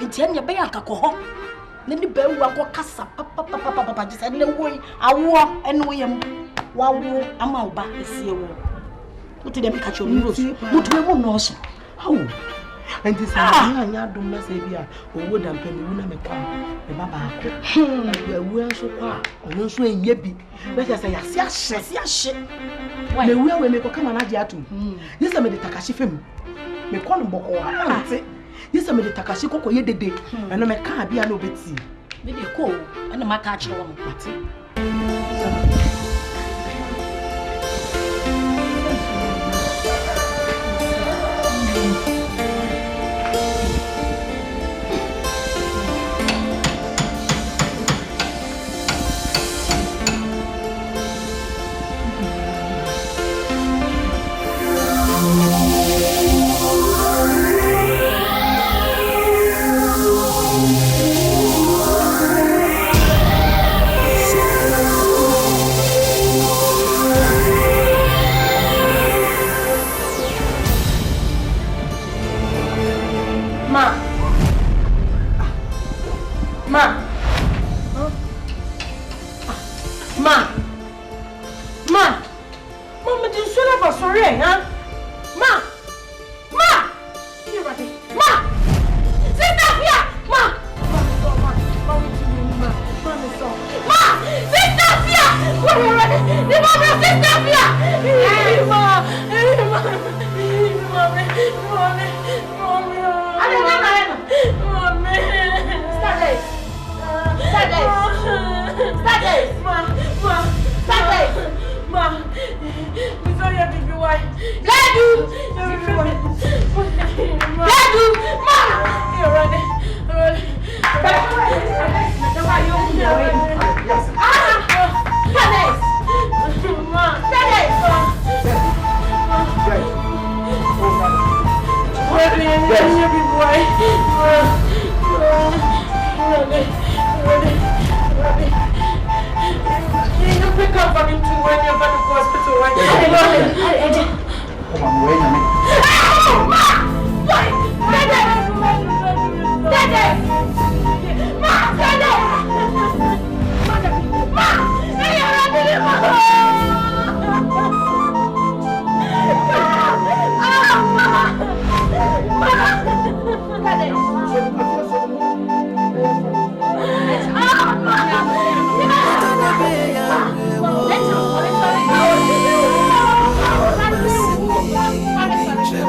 nti ene be ya kakọ ne ni be wu akọ kasa papa ji se ne woi awo ene wo yem wawo ama oba esie wo mutu de me ka chom Rose mutu we mo no so how and this anya dum na say bia owo da mpani wu na me kwa me baba akọ ewu enso kwa ono nso enye bi be say ya si ahye me wu we me ko kama na je atum yesa me de takashi fem me ko no boko wa ante yesa me de takashi kokko ye dede eno me ka bia na obeti me de ko ena maka ache wo no ate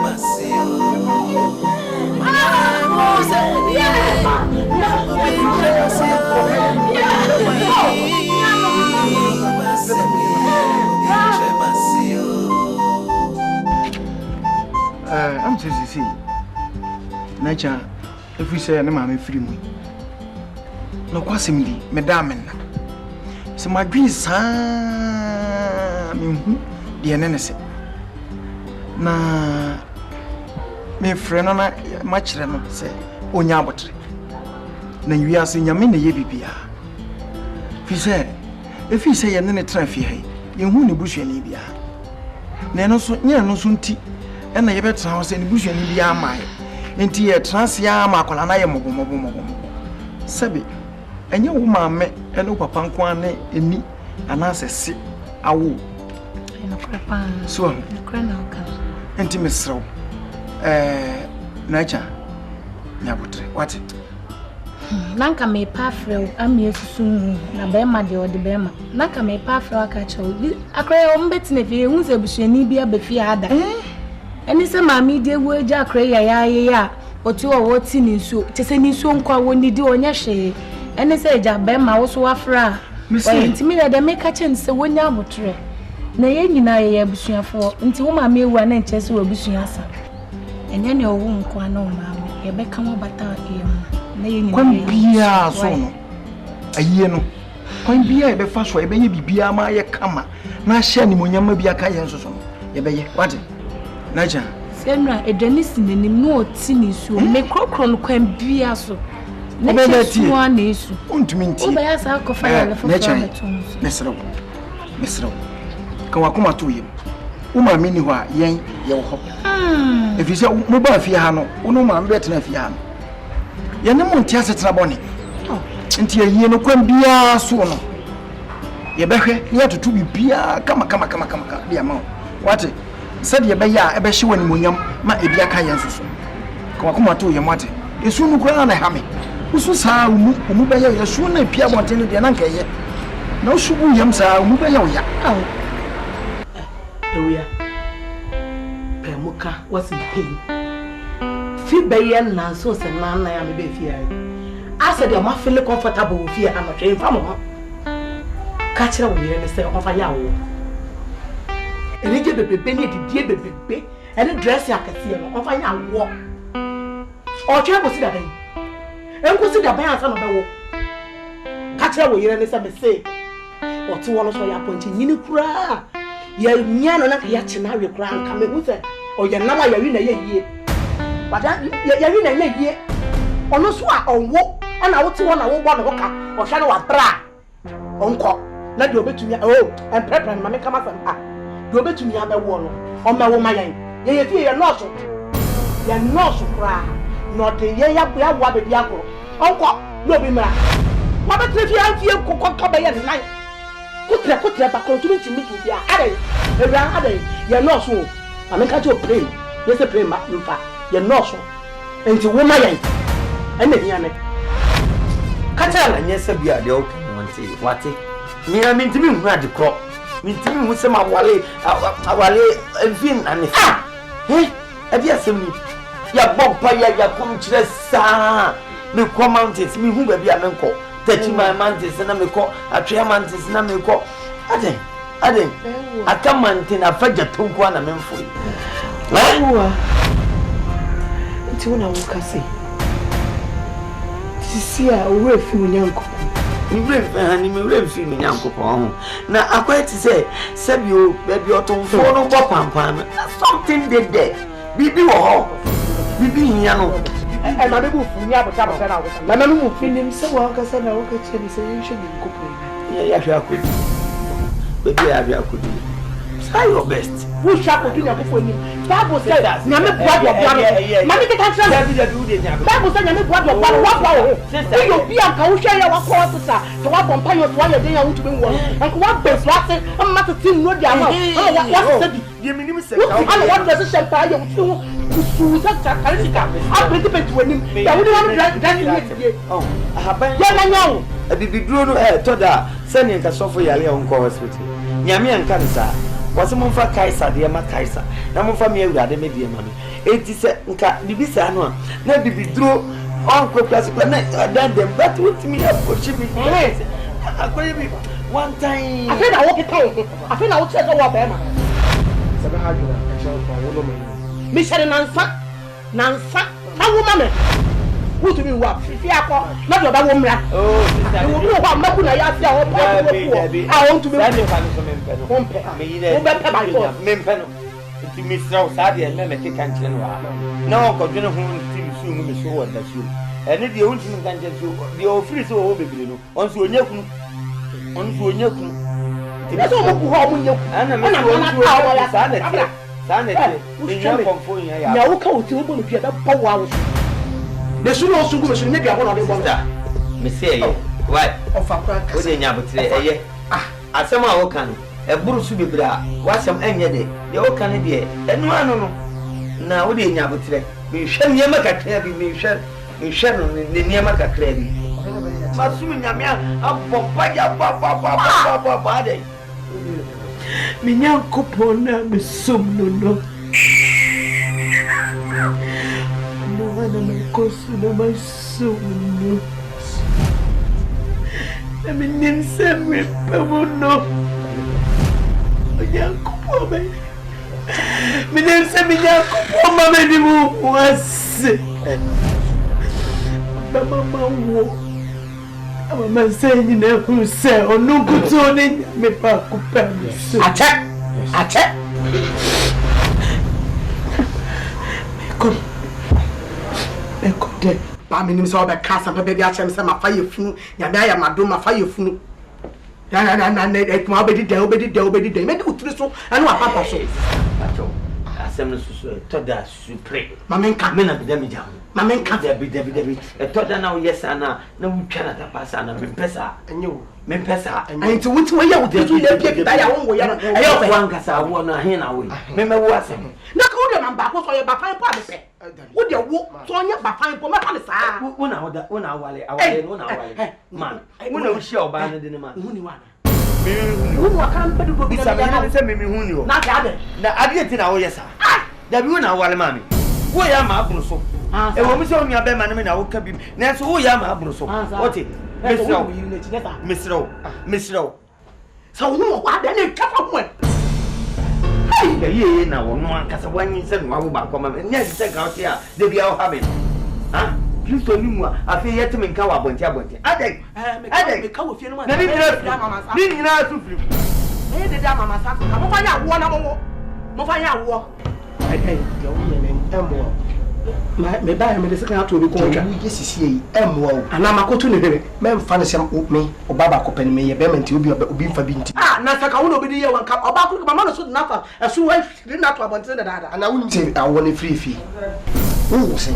Mas nature if we say na ma me free mu no kwasem di me da men na se ma dwi sa me hu de ene ne se na me frɛ no na ma kyerɛ no se onya abotre na wiase nyame na ye bibia fi se if we say ye ne tra fi hai ye hu ne busuani bia na no so nya no so nti ena ye betra ho se ne busuani bia mai enti ye trans ya ma akola na ye mogomogo sabi enye wo maame ene papa nko ane eni anasese awo eno krapa so krana ka enti mesrew nacha nyabotre what nanka me pa frɛw amie susu na be ma de ode be ma nanka me pa frɛw aka kyɛw akra o mbetine fi hu se busuani bia be fi ada eni se maami de wo eja akra ya otu o wo ti ni nsuo tese ni nsuo nkwa wo ni di onye hwe eni se eja be ma wo so wafra o ntimi de meka chen se wonya abotre na ye nyina ye busuafo nti wo maami ewu na nche se wo busuasa enye ne owu nkwa na o maami ye be ka mo bata ye na ye nyina kon bia so no aye no kon bia e be fa so e be ye bibia ma ye kama na hye ni monyama bia ka ye nso so ye be ye what naja senra edanisi nanim no oti ni su me krokro no kwan bia so na ti mo na esu ontumi nti o ba ya sa ko fa ya le fofa beton mesrew ka wakoma to yem o ma mini ho a yen ye wo ho efi se mo ba fi ha no wo no ma mbe tena fi ha no ye ne mo nti asetena bone nti ye no kwan bia so no ye behwe ye atoto bibia kama bia ma what said ye beya ebe hye wani monyam ma ebia ka ye nsoso ka wakoma to ye mwate esu nu kura na ha me usu saa umu beya ye su na pia bonten de na nka ye na usubu yam saa umu beya ya ewia pemuka wasi pain fi beya na so se na ya me be fi ai asa de ma feel comfortable fi ha no twen fa mo ka kire wo ye ne se o fa ya wo Elije bebebe ni edidie bebebe ene dress akase no on fanya wo o twa ko si da ban enko si da ban asa no bewo ka kire wo yire ne se me se o ti wo no so ya ponchi nyini kura ya nya no na ka ya china we kura nka me hu se o ya na ma ya wi na ye yie bada ya wi na ye yie ono so a onwo ana wo ti wo na wo gbo no ka o hwa no wa bra onko na de obetumi en prepare ma me kama fa do betumi amewo no o mewo mayan ye fie ye nurse kra no de ye ya wo abedi akoro onko no bi mra wa betre fie afie kokko be ye nan kutre ba ko tumi timi tu bia ade ewra ade ye nurse o ameka jo pray ye se pray ma mfa ye nurse enti wo mayan ene bia me kata na nyesa bia de o kan wonte wate mi amintimi hu ade kro mintimi hu se ma wale enfin ane abi asemi ya bompa ya kom kire saa me ko mountains mi hu ba bia me nko tachi my mountains na me ko atwea mountains na me ko aden aka mountain afaja tonko na me mfo wa nti wona wo kase sisi a owe fi unyanko mi fi mi nyankopon na akwati say sabio baby otonfo no bo pampam something dey there bibi wo ho bibi hia no na be bu fu nya bota bota na wo na me mu finim se wo ka se na wo ka che ni se yinhwe ni nkopon ya hwe akodi baby ya hwe akodi try your best wo hwa akodi na kofo ni Bible says nya me bua do bua mami ke ka tra Bible says nya me bua do bua wo sister yo bia ka wo hwa ya wa ko sister to wa bompa yo to wa ye den ya wo tumi wo anko wa be so ase amma to tin no dia ma wa se bi ye minim se ka ala wa do se shempa ye wo su za ta kalika apreti peti wani da wo ni wa dress ni tie ahaban ya na nyawo abibiduro no to da se ni nka sofo yale ya nko hospital nyame anka nsa wase mo fa kaisa de ma kaisa na mo fa me awurade me de ma me enti se nka bibisa no na bibiduro on ko class na dan dem but with me approach me akoye bi one time afi na wo ke kai afi na wo che so wa ba ma sabe ha jura e cho fa wo lo me mi shere nansa woman. Who to be what? Fiako, not your woman. Oh, I want to be Miss Rose, I didn't never take attention. No, because you know who soon will show that you. And if the old thing can get you, the old free so over below. On to a young. That's all who home you. And I'm not sanity. Now, come to get up power. The soon also go to maybe one of the one that. Monsieur, what? Of a crack. What in Yabutre? Ah, somehow can. A Bruce Bibra, what's some any day? The old Canadian, and no. Now, what in Yabutre? We shall never get clear, we shall the Yamaka clearly. But soon, Yamia, up for Papa body. Minha cupona me somno. No one me cosu my somno. I mean, in some way, no. Minha cupona. Minha semia cupona me was. Mama wo. Mama saying in a who say, or no good zoning, me pa coupe. Attack! Come. Ba me nim so be kasa pa be a chem se ma fa yefunu ya me aya mado ma fa yefunu na etuma obedi den me de utiri so anu apapa so acho asem no so to da supre mamenka me na be dem jam mamenka debi to da na yes ana na wutwa na da pasa na me pesa enyo me pesa anti wuti wo ya wuti ya bia da ya won ya no e yo wan kasa wo na he na we me wo asem na ka wo de man ba ko so ye ba fan pa be pe wo de wo so nya ba fan po me pa le sa wo na awale no na awale man wo na wo shia oba na de ne man hu ni wa wo wa kan pedu bo bi na me se me hu ni o na ka ade na ade ti na wo yes da bi wo na awale mami wo ya ma abunu so e wo mi se onua be ma ne me na wo ka bi na so wo ya ma abunu so ote Misro. So no wa de ne kafa mo. Hey, na wo no ankasa wanyi se no wo ba koma me. Nya se ka ote a de bia o ha me. Ha? Kristo ni mu a afi yete me nka wa abonti. Adek. Me ka wo fie no ma. Na bi ni na su firi. Me de da mama sa. Mo fa ya wo na mo. Mo fa ya wo. Yo ye me emo. Me ba me de se kan ato bi ko twa. Ye sisi yi emo o. Ana makoto ne hwere. Me mfa ne sem me o baba ko pen me ye be menti obi mfa bi nti. Na saka wo no bi di ye wan ka oba ko mama no so na fa asu wa firi na to abonte na dada. Ana woni se awo ne free. Wo se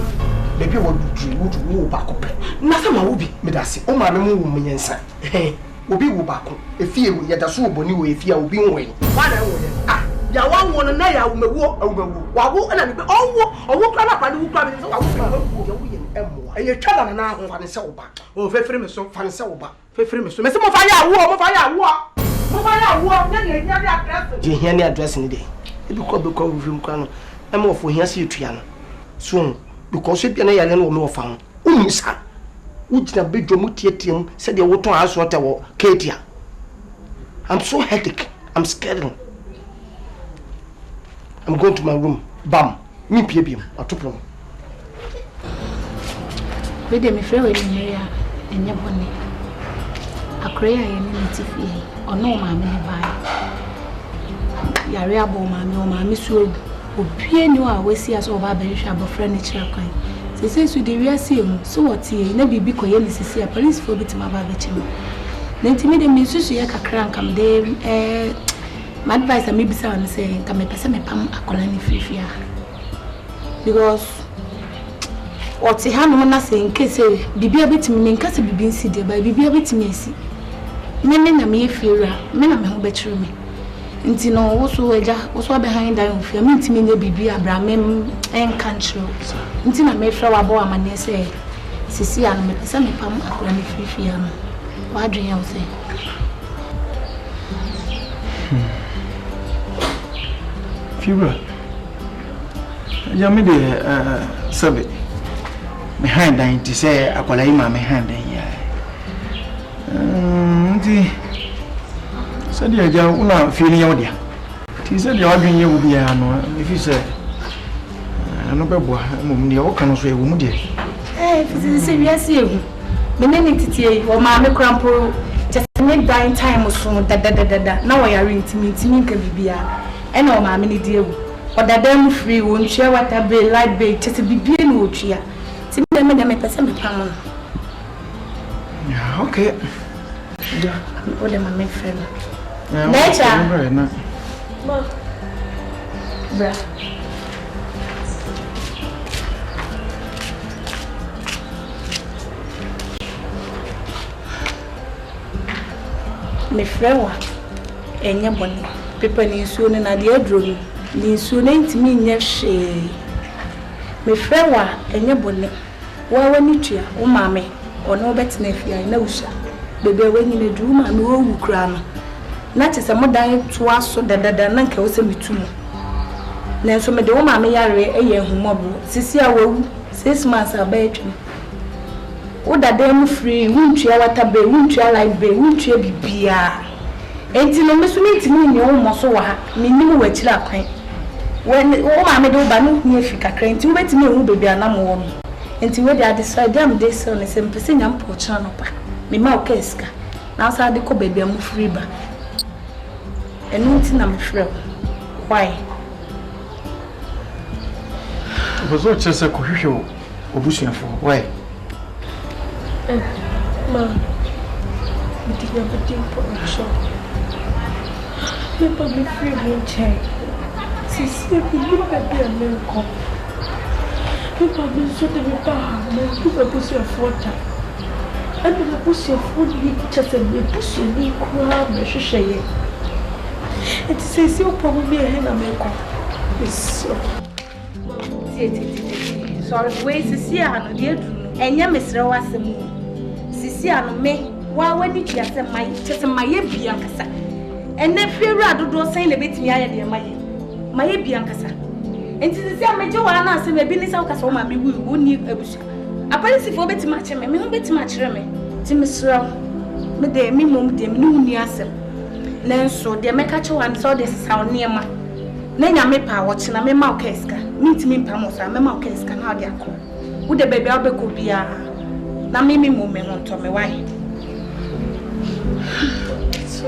bebi wo du wo ba ko pen. Na sama wo bi me da se o ma me mu wo menyensa. Obi wo ba ko efie wo ye da so oboni wo efie obi nwen. Wa na wo ye. Ya wa won na ya wo mewo wa wo na me owo kra na pa ni wo kra me so wa wo yo wo ye emo e ye twa na ho fa ne se wo ba o fefere me so fa ne se wo ba fefere me so me se mo fa ya wo na ne nya ya address je hia ne address ni de e bi ko wo film kwa no e mo fo hia se etua no so because e bi na ya le no me wo fa ho umisa wo gina bedwo mu tietiem se de wo ton aso te wo ketia. I'm so headache. I'm scared. I'm going to my room. Bam. Me piebim. Atopro. We dey me frɛ we ni ya enye bone. Akra ya ye ni tifi. Ono ma me bai. Yare abo ma me o ma me so obie ni wa wasi aso ba ba hwɛ abofra ni kira kwan. Se so de wiase mu so wotie na bibi koye ni sisi a police fo bitima ba ba chimo. Na ntimi de me susu ye kakra nkam de my advice am maybe say can me pesa me pam akola ni fifia because what ha no na say in case bibia betimi me nkase bibi nsi de ba bibia betimi asi me na me fiera me na me ho betire me nti no wo so eja wo so behind that ofia me ntimi nya bibi abrame enkanchiro nti na me fra wa bo amane say sisi an me pesa me pam akola ni fifia no wa dwen ya wo say Fibra. Jammy de sabe. Me hand down to say akola ima me hand ya. Ndi said ya ja una feeling ya dia. Ti said ya wadwen ye obi ya no if you say no bebo mum ne wo kan so e wo mu de fisi wi ase ehu me ne titie wo ma me krampo just make dying time so da na wo yare ntimi nka bibia e na wo ma me ne die ehu odada mu free wo ntwe water bill light bill just bibia ni otwia ti me pese me pam yeah okay yeah what am I friend nature na bra me friend wa enye boni pepa ni nsuo ne na de adro ni nsuo ne ntimi nya hwe me friend wa enye boni wa wani tua wo maame ono betina afia na usha bebe wani ne du maame wo wu kura no na chese modan to aso dadada na nka wo se mitumu na nso me de wo maame yare eye humobo sisi a wo 6 months abetwe wo dada mu free wuntua water be wuntua light be wuntua bibia enti no meso ne ntimi nyi wo moso wa ha minnim wa kira kwan wo maame de wo ba no hu afika kran enti wo betimi ehu bebe anam wo no enti we dey decide am dey so ne sem pese nyam po cha no pa me ma o keska na sa de ko bebe am free ba enu nti na me frɛ why obozo chese ko hwehwe obusuafo why ma me di ya beti po so me pa me free me check si bi ni pa bi America me pa me so de me pa me tu pa busuafo ta and the busuafo ni chese me busu ni kwa me hwehweye it says you probably a hen America is sorry we sisi ano de adu enye mesre wasem sisi ano me wa wani tua se mai chese maye bia nkasa enne fiewura dodo sen na betimi aye de maye bia nkasa enti sisi ameje wa na asem ebi ni sa kasa o ma me wu woni abusu aparisi fo betimi ache me ho betimi achire me ti mesre me de me mom de me ni wuni asem nenso de meka che wan so de saw niema na nya me pa wo chena me ma okeska mitimi mpa mo sa me ma okeska na ade akọ wo de bebe abeko bia na me mo me ho to me why so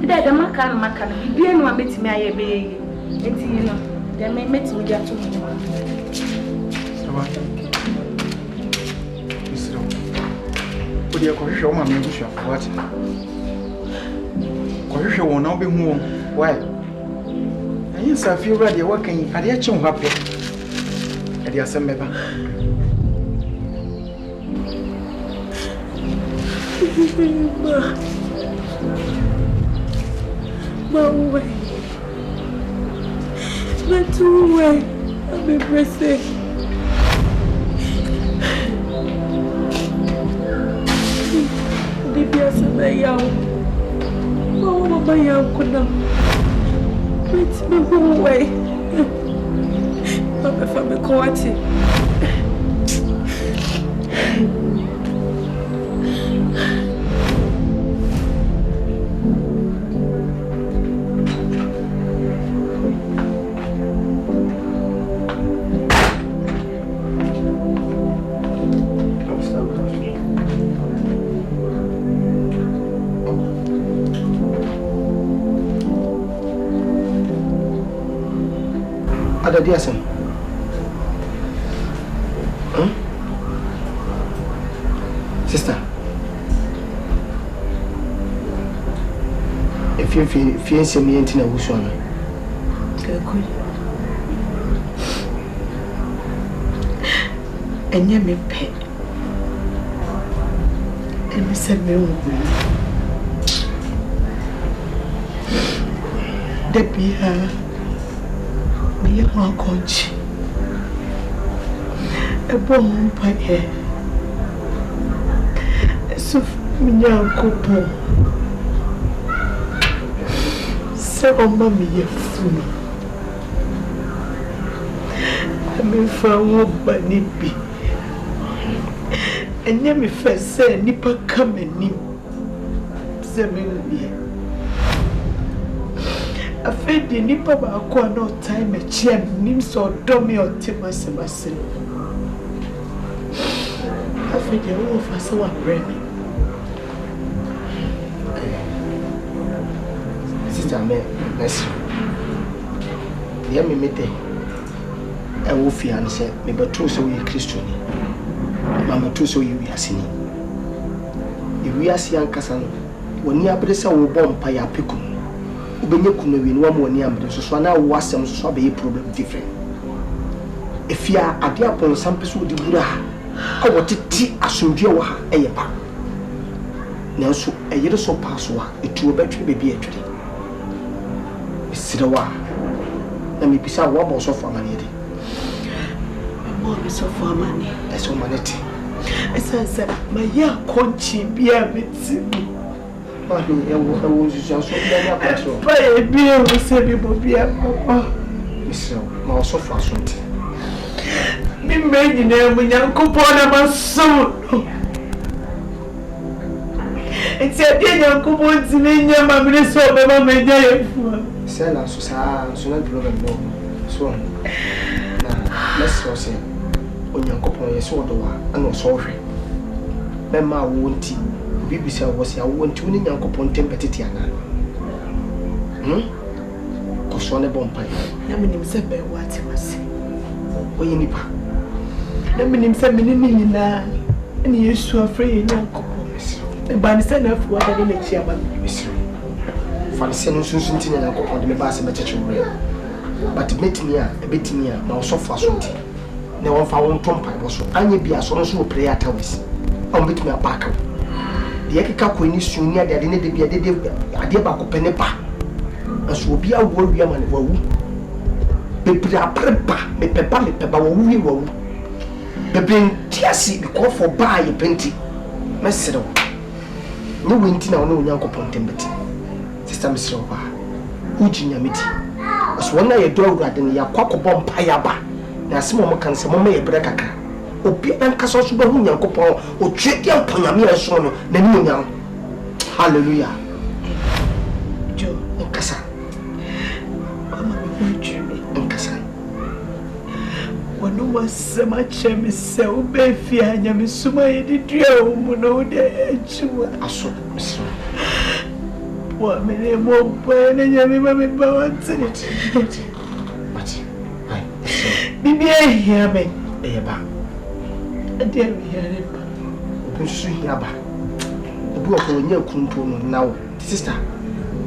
de maka na bibia no ametimi aye be enti no de me metimi dia to mo sawa misro odi ko hwehwe o ma me busuafo wate ko hwehwe won na obehu won why ayin sa fi wura de wakan ade ache ho hape ade asem meba But I'm impressed. Libya Samayao. Oh, my uncle. Wait, me go away. Papa, from the court. Ada dia sen. Sister. If you feel some yet in a wushon. Good. And you me pet. And me said me Debbie me a conch. A bomb by hair. So, me young couple. So, mammy, a fool. I mean, for one by nippy. And then me first say, nipper come and nip. Seminary. afedi nipa ba ko no time e chia nim so do me o te masem afedi o fa so wa bremi sister me nice ya me mete e wo fi an se me beto so we Christiani mama to so you asini e wi asi an kasa no woni abresa wo bompa ya peku ubenye kuno wi no mo woni ambre so na wo asem so be problem different if ya ade apon sampe so di bura a wotiti asomdwe wo ha eye pa na so eyere so paso a etu obetwe bebi etwere sidawa na mi bisa wo bo so for mani de mo be so for mani eso maneti esa ma ya konchi bia meti ma do ya wo so bia na patro pa e bia wo se bi bo bia papa isso ma so for asonti mi menyi na mu nyankopo na maso enti abia nyankopo ntimi nya ma me so be ma menya yefu sela so sa so na problem no so na let's say onyankopo yeso do wa ana so hwe be ma wo nti bibisa wo se wo nti woni nyankopo ntempetete ana ko so ne bompa na me nim se be wa te mase oyi nipa na me nim se me ni nyina ene yesu afre ye nyankopo e ba ni se na fu wa da ne chi aba misiri fanse no sunsun nti nyankopo de me ba se becheche wure but metimi a ebetimi a ma so fa so nti ne won fa won tompa bo so anye bia so no so prayer towers on betimi apaka de ekeka ko ni suni ade ne de bia de ade ba ko pene ba aso obi a wo wi ama ne wawu bebre apreba me peba wo wi wawu bebre tiasi because for buy penti mesero no wenti na ono nyankopon tembeti sister mesero ba ujinya meti aso wona ye do awurade ne yakwa kobom pa ya ba na asemo mo kan se mo me ye bre kaka obi an kaso so ba hu nyankopon o twedi ampanyame ya so no na ni nyam hallelujah jo okasa mama me jumi okasa wanu wasema chemi se obefi anya misuma yedidua mu no de achuwa aso mesero wa mene mo bene nyame ma me ba wante mati ai bibi ehia me eyeba ade ehia ne ba obusu hiaba obu okonya kunto no nawo sister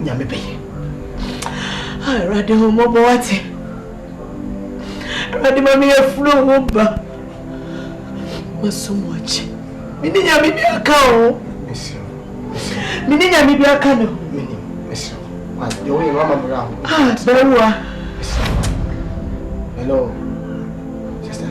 nyame beye ai rade ho mo wate rade ma me afro ho ba masomoche mini nyame bi aka o mini nyame bi aka no mini mesero wa de wo ye mama mura ho BRUWAH hello sister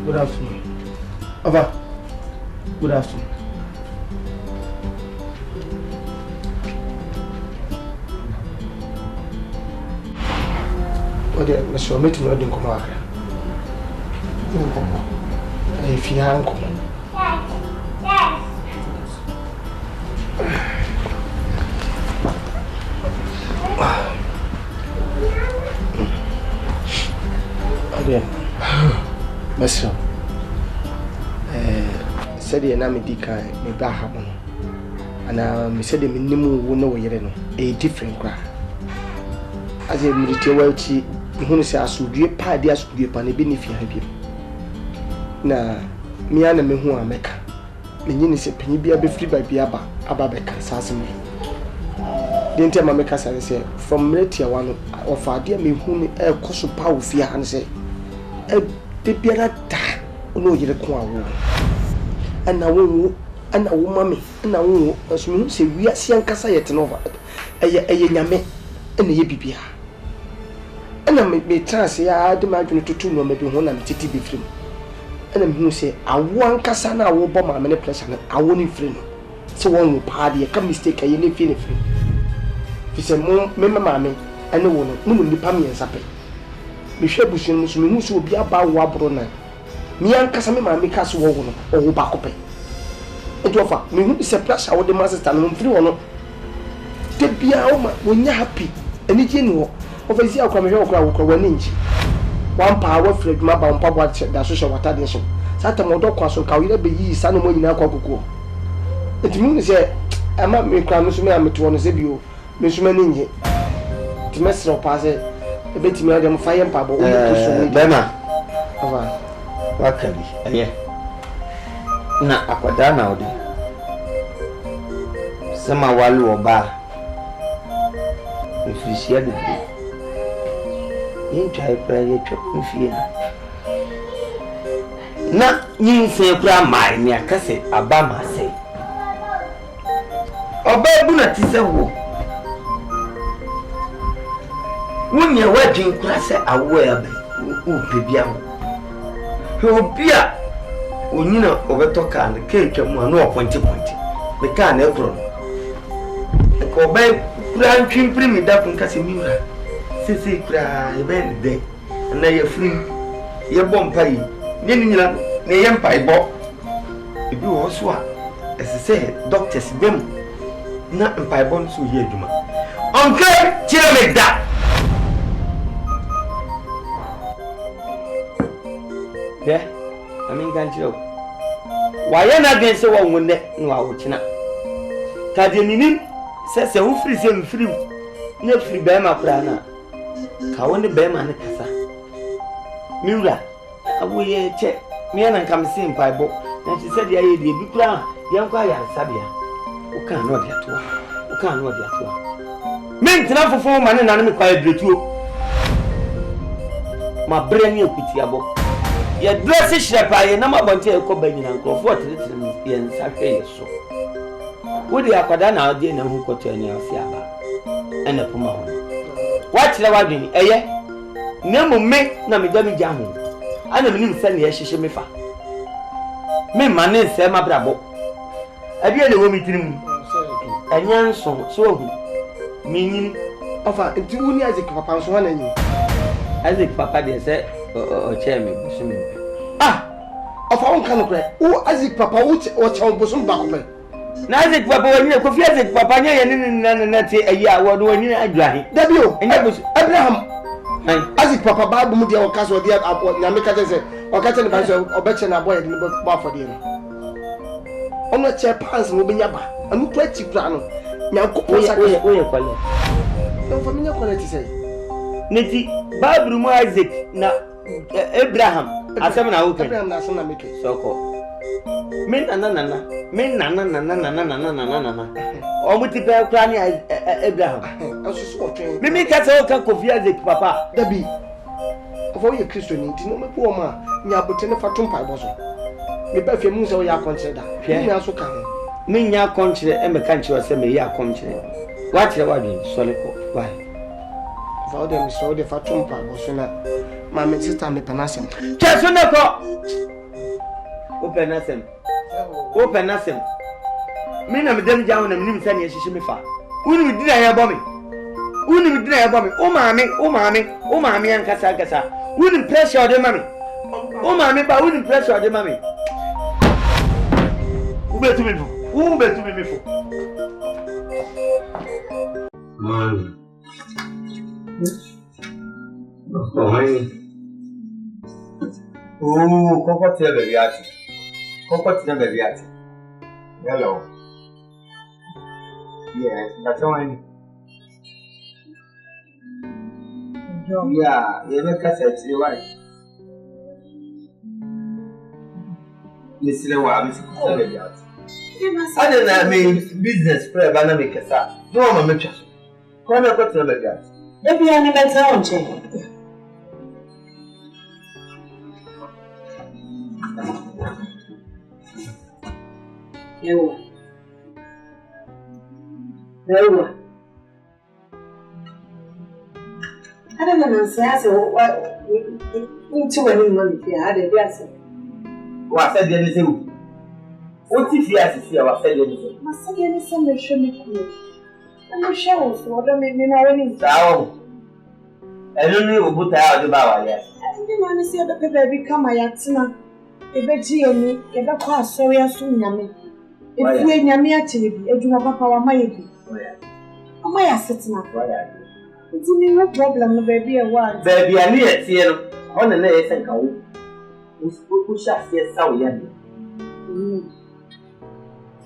Good afternoon. Ava. Good afternoon. Ode na so meeting no din komo aka. Ai fi han komo. Ode. Masho. Said na me dika me ba ha no. Ana me said me nimu wo na wo yere no. Different kwa. As a military wealthy, who say asudue pa dia asudue pa na be ni fi ha bi. Na me ana me hu ameka. Me nyini se panyi bia be free by bia aba be kan sasem. Den te ma me kasa say from military one of adia me hu ni e koso pa wo fi ha ne say e biara da ono yire ko awo ana wo mami ana wo asumi se wi ase ankasa yete no eye nyame ene ye bibia ana me chance ya de ma adwene tutu no me bi ho na me titi bi firi ana me hu se awo ankasa na awo bɔ ma me ne pressure na awo ni firi no se won wo pa de ka mistake ayi ne firi fi se mo me ma me ane wo no no nipa me yensa pe me hwe busu no so me hu se obi aba wo abro na me ankasa me ma me ka se wo wo no o wo ba ko pe edofa me hu se pressure wo de ma sister no firi wo no de bia wo ma wo nya happy ani je no ofesi akwa me hwe okra wo kra wani nchi one power fred ma ba mpa bwa da so hwe wata de so sata mo do kwa so ka wi be yi sa no mo nyina akwa kokko etimi ni se ama me kra no so me ameto no se bio me so mani nje ti mesro pa se e betimi adem fa ye mpa bo o ko so bema ava wakali aye na akwada na odi sama walu oba ifisia de yin try prayer chop mfie na yin se kura mai ni akase abama se oba bu na tise wo wunya wadin kura se awo ya be u bebia wo obia onyina obeto kan keke mu na oponti be kan na ekro ko be kura ntwimpiri mi da kun kase miura sisi kura e be de na ye frim ye bompa yi ne nyina ne ye mpa ibo ebi wo so a esese doctors bem na mpa ibo nso ye adwuma onke tire me da de amin ganjiro waye na den se wo wonne no awo kina ka de nini se wo firi se mfiri ne firi be ma kura na ka woni be ma ne kasa miura awoye che me na nkam se mpa ibo na ti se de aye de bi kura de nkwa ya sabia o kan no de atoa o kan no de atoa men tina fofo ma ne na me kwa ebretuo ma bre ni okuti abo ye dress shrepa ye na mabonte e ko banyina nkrofo tire ye nsahwe ye so wodi akwada na odi na hu koto ani afi aba ena puma ho wachira wadwini eye nemu me na me dami jahu ana me nim se na ye hyehye me fa me mane se mabrabo abi ele wo mitirim enyanso so ohu minyin ofa nti woni Isaac papa nso wana nyi Isaac papa de se o cheme busumi ofa on kan kure o Isaac papa o che on busum ba ko pe na Isaac papa wani ko fi Isaac papa nya ye na te ayi a wo wani adwahi dabi o enya busu Abraham Isaac papa ba bu mu de o kaso de na me ka se o ka che ne ba so o be che na boy de ba for de no ono che pants mo be nya ba anu to achi kura no nya ko po sa oye kwale no fa me nya kwale ti say neti babru mu Isaac na Abraham asem na open Abraham na asem na make soko min nana o muti pe kura ni Abraham asusu o twen mimi ka se o ka Kofi Isaac papa dabi ofo ye Kristo ni nti no me po ma nya bote ne fatum pa ibo so me ba fe mu se o ya kontre da ni nya so ka ho min nya kontre e me kan che o se me ya kontre wa kire wa bi sole ko wa fa dem so de fatum pa ibo so na ma me sister me panasem che so ne ko o penasem mina me dem jawo na minim sane yehye me fa uni mi dina ya bo me o maame ankasa uni pressure de mami o maame ba uni pressure de mami ubetu me fo man oh my koko tia baby ati hello yeah that's all I need yeah you make us actually why listen what I'm saying baby ati I don't mean business prayer bana make us no mama me twa ko na ko tia baby ati baby ani better on check Ewa. don't know, say, I said, what into any money here, I did, yes. What said anything? What if you ask if you have said anything? My second is some show me cool. I'm sure, so I don't mean anything. So, I don't know what put out about it. I didn't want to see the baby become my yatsina. If it's me, if I call sorry, I soon yammy. If you ain't yammy, actually, if you have a power, my baby. Am I sitting up? It's no problem, baby. A word. Baby, I need it, you know. On the next and go. We shall see a sound yammy.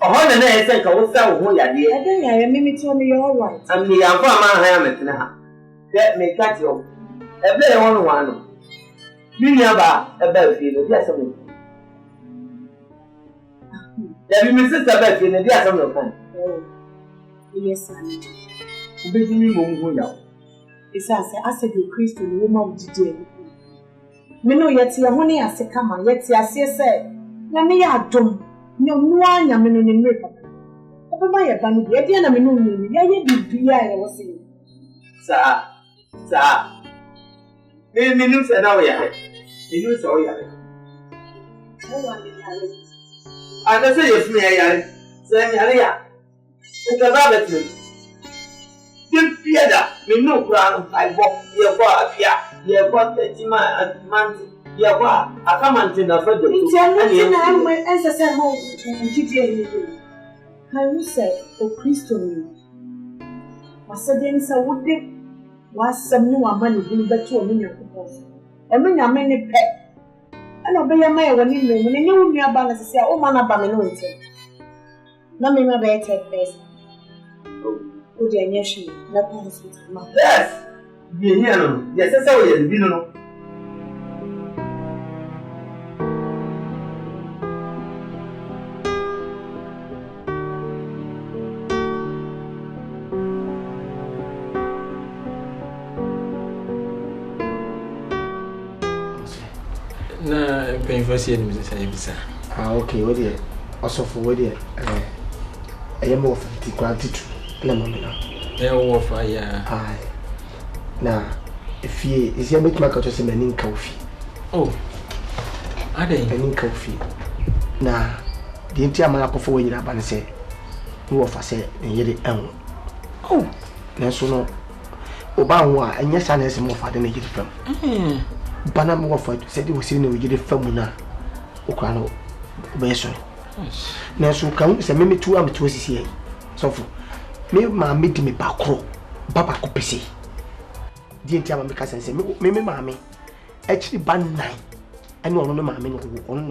On the next and go, so who are dear? I don't know, I mean, told me all right. I'm the Alpha now. Let me catch you. A very one. You never a baby, yes, I there be my sister back in the day some of time. Oh, yes, I'm beginning to go. It's as I said, you Christian woman today. Me know yet, your money as a come on, yet, I say, Nammy, I don't know one yamin in Ripper. Over my abandoned, yet, I mean, I was saying. Sir, me news and now we are. The news all yet. No one I say yes, me, I say, Maria. It's a rabbit. Didn't fear that. Me no crown. I walk your bar, your bar, the month, your bar. I come and tell her. I'm my ancestor home. I will say, oh, Christian. I said, yes, I would be. Was some new money being better than your proposal. I mean, I'm many pet. I know be a man when you know me about to say, oh, man, about me. No, me, my better face. Oh, dear, yes, she, let me speak to my yes, yes, that's how you know. Na painful see him say bisa. Ah, okay, what there? Also for what there? I am of the gratitude. Na mama na. Eh, wo fa ya. Ah. Na, if you is here make my culture say menin KOFI. Oh. Ade menin KOFI. Na, the entire man akofo we nyina ba ne say, wo fa say nyere en. Oh. Na so no oba ho a enya sa na ese mo fa de na yiri fam. Bana mo fa said we see no yiri fam na okra no be so. Na so kan se me tu am tu asisi yi. So for me ma me di me bakro baba ko pese. Di enti am me ka sense me ma me actually ban 9 ani ono no ma me no ono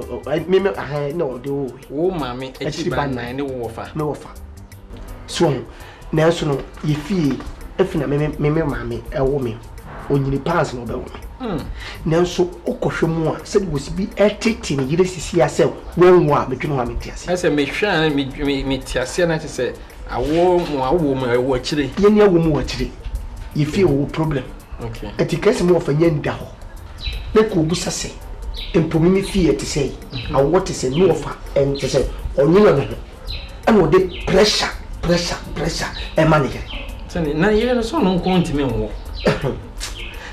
me no de wo ma me actually ban 9 ne wo fa me wo fa. So na so no ye fie efina me ma me e wo me onyini pass no be wo me. Nanso okohwe mu a se de wosi bi etete ne yire sisi ase wonwo a medwene ho ametiase. Ase me hwa me tiase na che se awo mu awo mu awo akire. Ye ne awo mu akire. Ye fie wo problem. Okay. Etikase mu ofanya nda ho. Ne ko busa se. Empomi me fie ete sei. Awo te se no ofa en te se onyina no. Ana ode pressure e manage. Sani na yire no so no nko ntime nwo.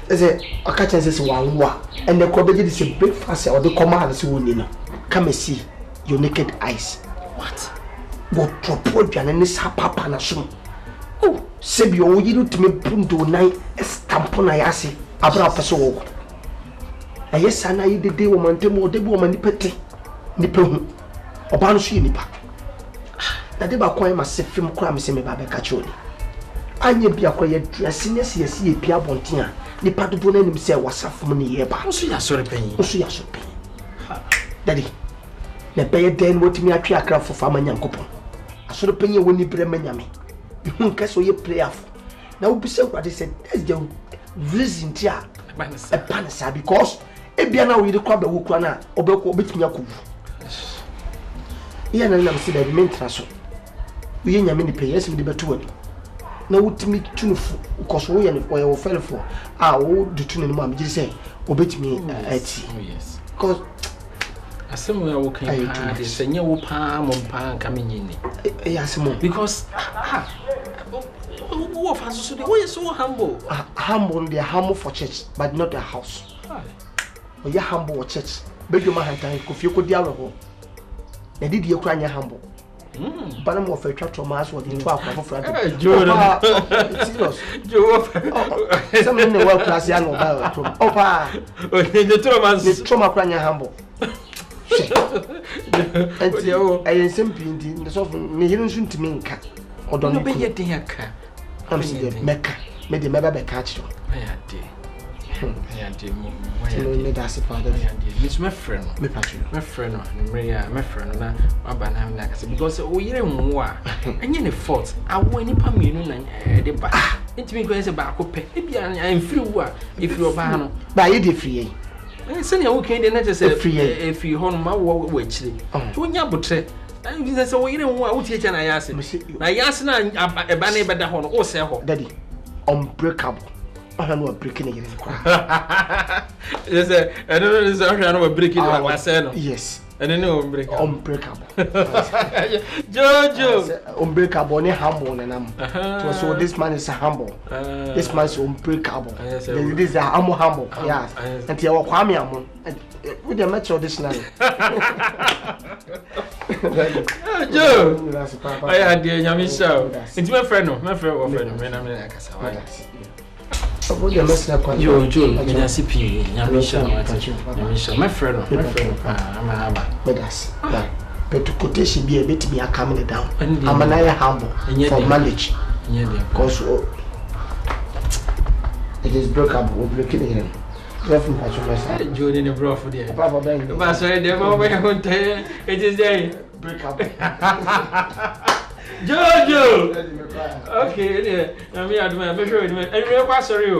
Ese akacha says wanwa and the kobeji is a breakfast or the command is winning. Come and see your naked eyes. What propose and any papa na so. Oh, sebi o yiru to me punto nine stamp na yasi abra peso wo. Aye sana yi de woman temo de woman ni pete ni pehu. Oba no so yi nipa. Na de ba kwan ma se film kra me se me ba be ka choni. Anye bia koye dressing yesi e bia bonten a nipa dodo na nim se wasafom ne yeba oso ya sori panyi daddy na beye den wotimi atwe akra fofa manyankopon asori panyi woni bre manyame ihun kaso ye prayerful na wo bisa urade said that's the reason tia e panisa because e bia na wo yide kwa ba wo kwa na obekwo obetimi akovu iya na nam se da mentra so wo ye nyame ni payers mi de beto wani na wutimi tunufu because wo ye no wo felfo a wo dutunu no am say obetimi ati yes because asemu ya wo kan pa de senye wo pa mo pa nka menyini asemu because wolf has so the way is so humble. Humble, they are humble for church, but not the house. Oh, you're humble for church. Beg your man, if you could dialogue. They did you cry humble. But I'm of a church or mass with the 12 of Friday. Serious. Some in the world class young about Opa. The trauma crying humble. And I am simply in the soft million to me. Or don't be yet the Aka. I'm saying Mecca, made the member catch you. That's a father. It's my friend, my friend, because we are more and you fault. I want any pamino and the back. It means about maybe I'm free if you're banner. By it free. Send you okay, then I just say free if you hold my work which when you put it. That's a way you don't want to teach and I ask him. I asked a banner by the horn or sell Daddy. Unbreakable. I don't know what breaking again. Yes, I don't know. I know what breaking myself. Yes, and I know unbreakable. Jojo, unbreakable, humble, and I'm. So this man is humble. This man is unbreakable. This is a humble. Yes, and you are Kwame Amon. With the metro this night. Joe, I had the Yamisha. It's my friend, my friend, my friend, but to quotation be a bit me a coming down. I'm an humble for knowledge. Because it is broken, we're breaking him. Join in the bro for the Papa, sorry, the moment it is there. Break up. Jojo! Okay, I'm here. I'm sure. I'm sorry.